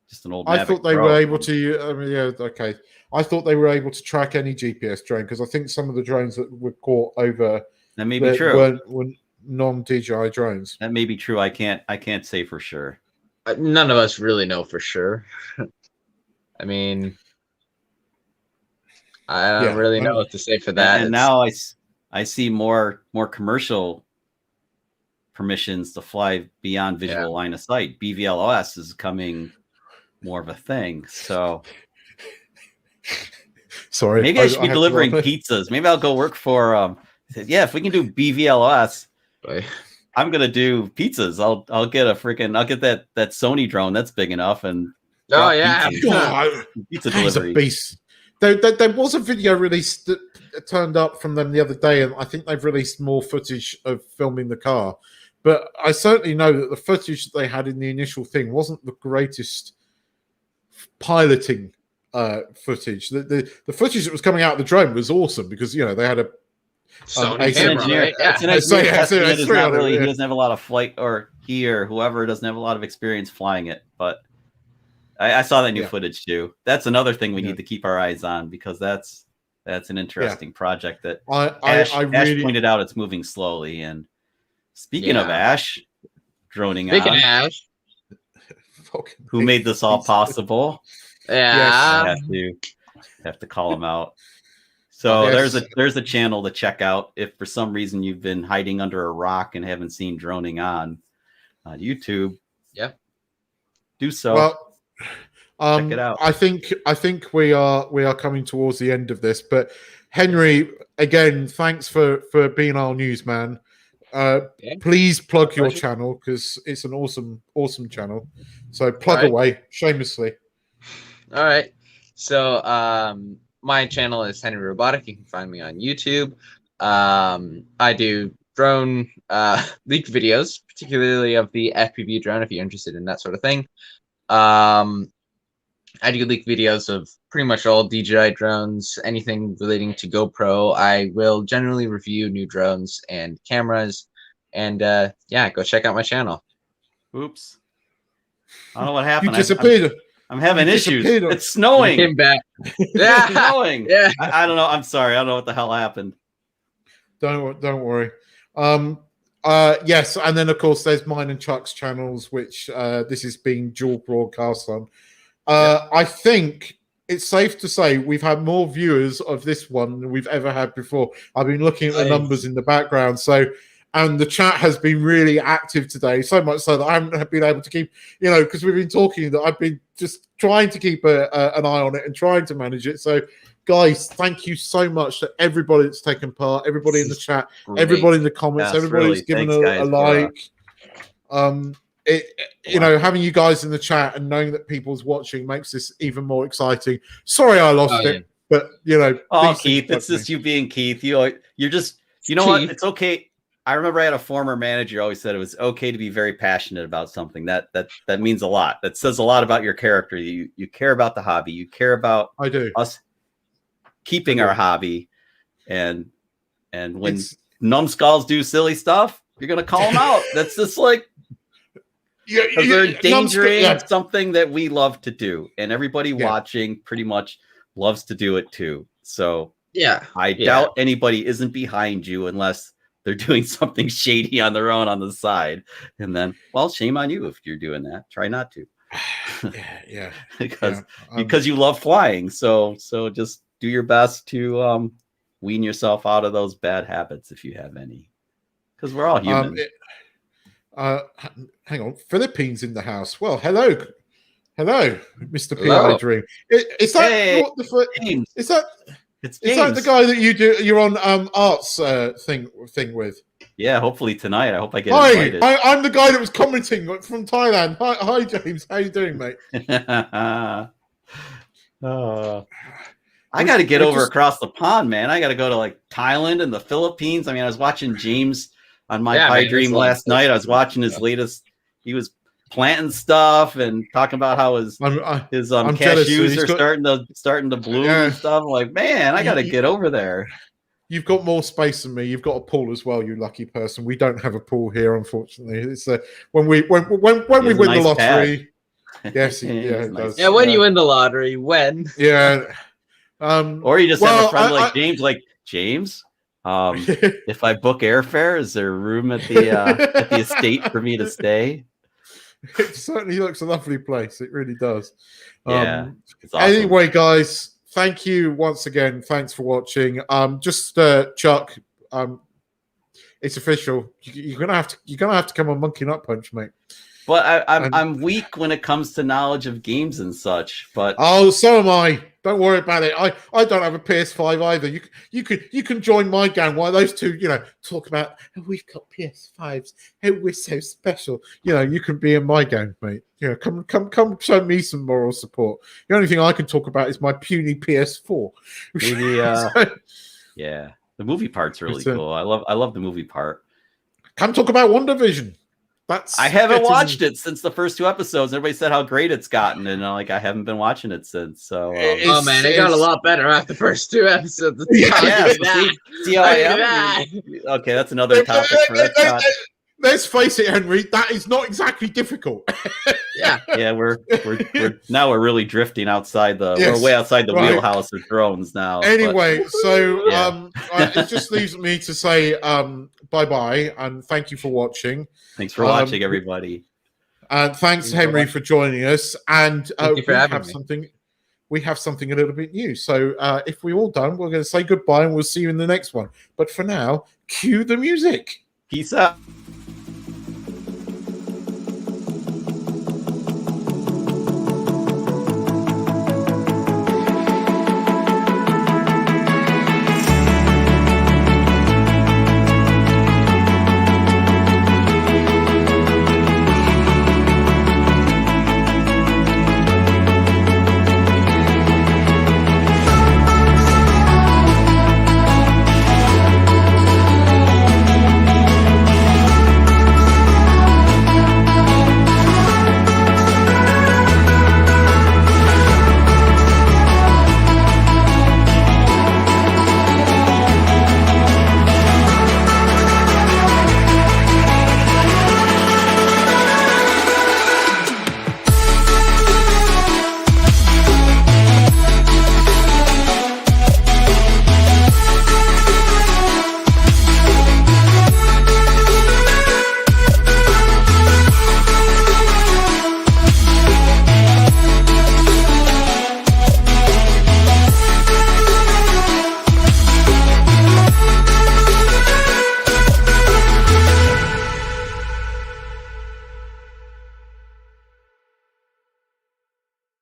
Just an old. I Mavic thought they Pro. were able to. I mean, yeah, okay. I thought they were able to track any GPS drone, because I think some of the drones that were caught over that may be true. Were non-DJI drones. That may be true. I can't say for sure. None of us really know for sure. I mean, I don't really know what to say for that. And now I see more commercial permissions to fly beyond visual line of sight. BVLOS is coming more of a thing. So sorry, maybe I should be delivering pizzas. Maybe I'll go work for if we can do BVLOS, I'm gonna do pizzas. I'll get that Sony drone that's big enough and pizza delivery. Beast. There was a video released that turned up from them the other day, and I think they've released more footage of filming the car. But I certainly know that the footage that they had in the initial thing wasn't the greatest piloting footage. The footage that was coming out of the drone was awesome because they had a Sony camera, right? He doesn't have a lot of flight, or he or whoever doesn't have a lot of experience flying it. But I saw that new footage too. That's another thing we need to keep our eyes on because that's an interesting project that Ash pointed out. It's moving slowly. And speaking of Ash, droning on. Ash, who made this all possible? Yeah, I have to call him out. So there's a channel to check out if for some reason you've been hiding under a rock and haven't seen droning on YouTube. Yep. Do so. Well, check it out. I think we are coming towards the end of this, but Henry, again, thanks for being our newsman. Please plug your channel because it's an awesome channel. So plug away shamelessly. All right. So my channel is Henry Robotic. You can find me on YouTube. I do drone leak videos, particularly of the FPV drone if you're interested in that sort of thing. I do leak videos of pretty much all DJI drones, anything relating to GoPro. I will generally review new drones and cameras. And go check out my channel. Oops. I don't know what happened. You disappeared. I'm having issues. It's snowing. You came back. Yeah, it's snowing. Yeah. I don't know. I'm sorry. I don't know what the hell happened. Don't worry. Yes, and then of course there's mine and Chuck's channels, which this is being dual broadcast on. I think it's safe to say we've had more viewers of this one than we've ever had before. I've been looking at the numbers in the background, and the chat has been really active today, so much so that I haven't been able to keep, because we've been talking that I've been just trying to keep an eye on it and trying to manage it. So, guys, thank you so much to everybody that's taken part, everybody in the chat, everybody in the comments, everybody that's given a like. Having you guys in the chat and knowing that people's watching makes this even more exciting. Sorry I lost it, but Keith, it's just you being Keith. You're just, what? It's okay. I remember I had a former manager who always said it was okay to be very passionate about something. That means a lot. That says a lot about your character. You care about the hobby. You care about us keeping our hobby. And when numbskulls do silly stuff, you're gonna call them out. That's just like they're endangering something that we love to do, and everybody watching pretty much loves to do it too. So I doubt anybody isn't behind you unless they're doing something shady on their own on the side. And then, well, shame on you if you're doing that. Try not to. because you love flying. So just do your best to wean yourself out of those bad habits if you have any. Because we're all human. Hang on. Philippines in the house. Well, hello, Mr. P.I. Dream. Is that what the James. Is that? It's the guy that you're on arts thing with? Yeah, hopefully tonight. I hope I get invited. I'm the guy that was commenting from Thailand. Hi, James. How you doing, mate? I got to get over across the pond, man. I got to go to like Thailand and the Philippines. I mean, I was watching James on my Pi Dream last night. I was watching his latest. He was planting stuff and talking about how his cashews are starting to bloom and stuff. I'm like, man, I got to get over there. You've got more space than me. You've got a pool as well, you lucky person. We don't have a pool here, unfortunately. It's when we win the lottery. Yes, it does. Yeah, when you win the lottery, when? Yeah. Or you just have a friend like James. Like James, if I book airfare, is there room at the estate for me to stay? It certainly looks a lovely place. It really does. Yeah, it's awesome. Anyway, guys, thank you once again. Thanks for watching. Chuck, it's official. You're gonna have to come on Monkey Nut Punch, mate. But I'm weak when it comes to knowledge of games and such. But so am I. Don't worry about it. I don't have a PS5 either. You can join my gang while those two, talk about, oh, we've got PS5s. Oh, we're so special. You can be in my gang, mate. Come show me some moral support. The only thing I can talk about is my puny PS4. Maybe, yeah, the movie part's really cool. I love the movie part. Come talk about WandaVision. I haven't watched it since the first 2 episodes. Everybody said how great it's gotten, and I haven't been watching it since. So, oh man, it got a lot better after the first 2 episodes. Yeah, see how I am? Okay, that's another topic for us. Let's face it, Henry. That is not exactly difficult. Yeah. We're really drifting outside we're way outside the wheelhouse of drones now. Anyway, it just leaves me to say bye-bye and thank you for watching. Thanks for watching, everybody. And thanks, Henry, for joining us. And we have something a little bit new. So if we're all done, we're going to say goodbye and we'll see you in the next one. But for now, cue the music. Peace out.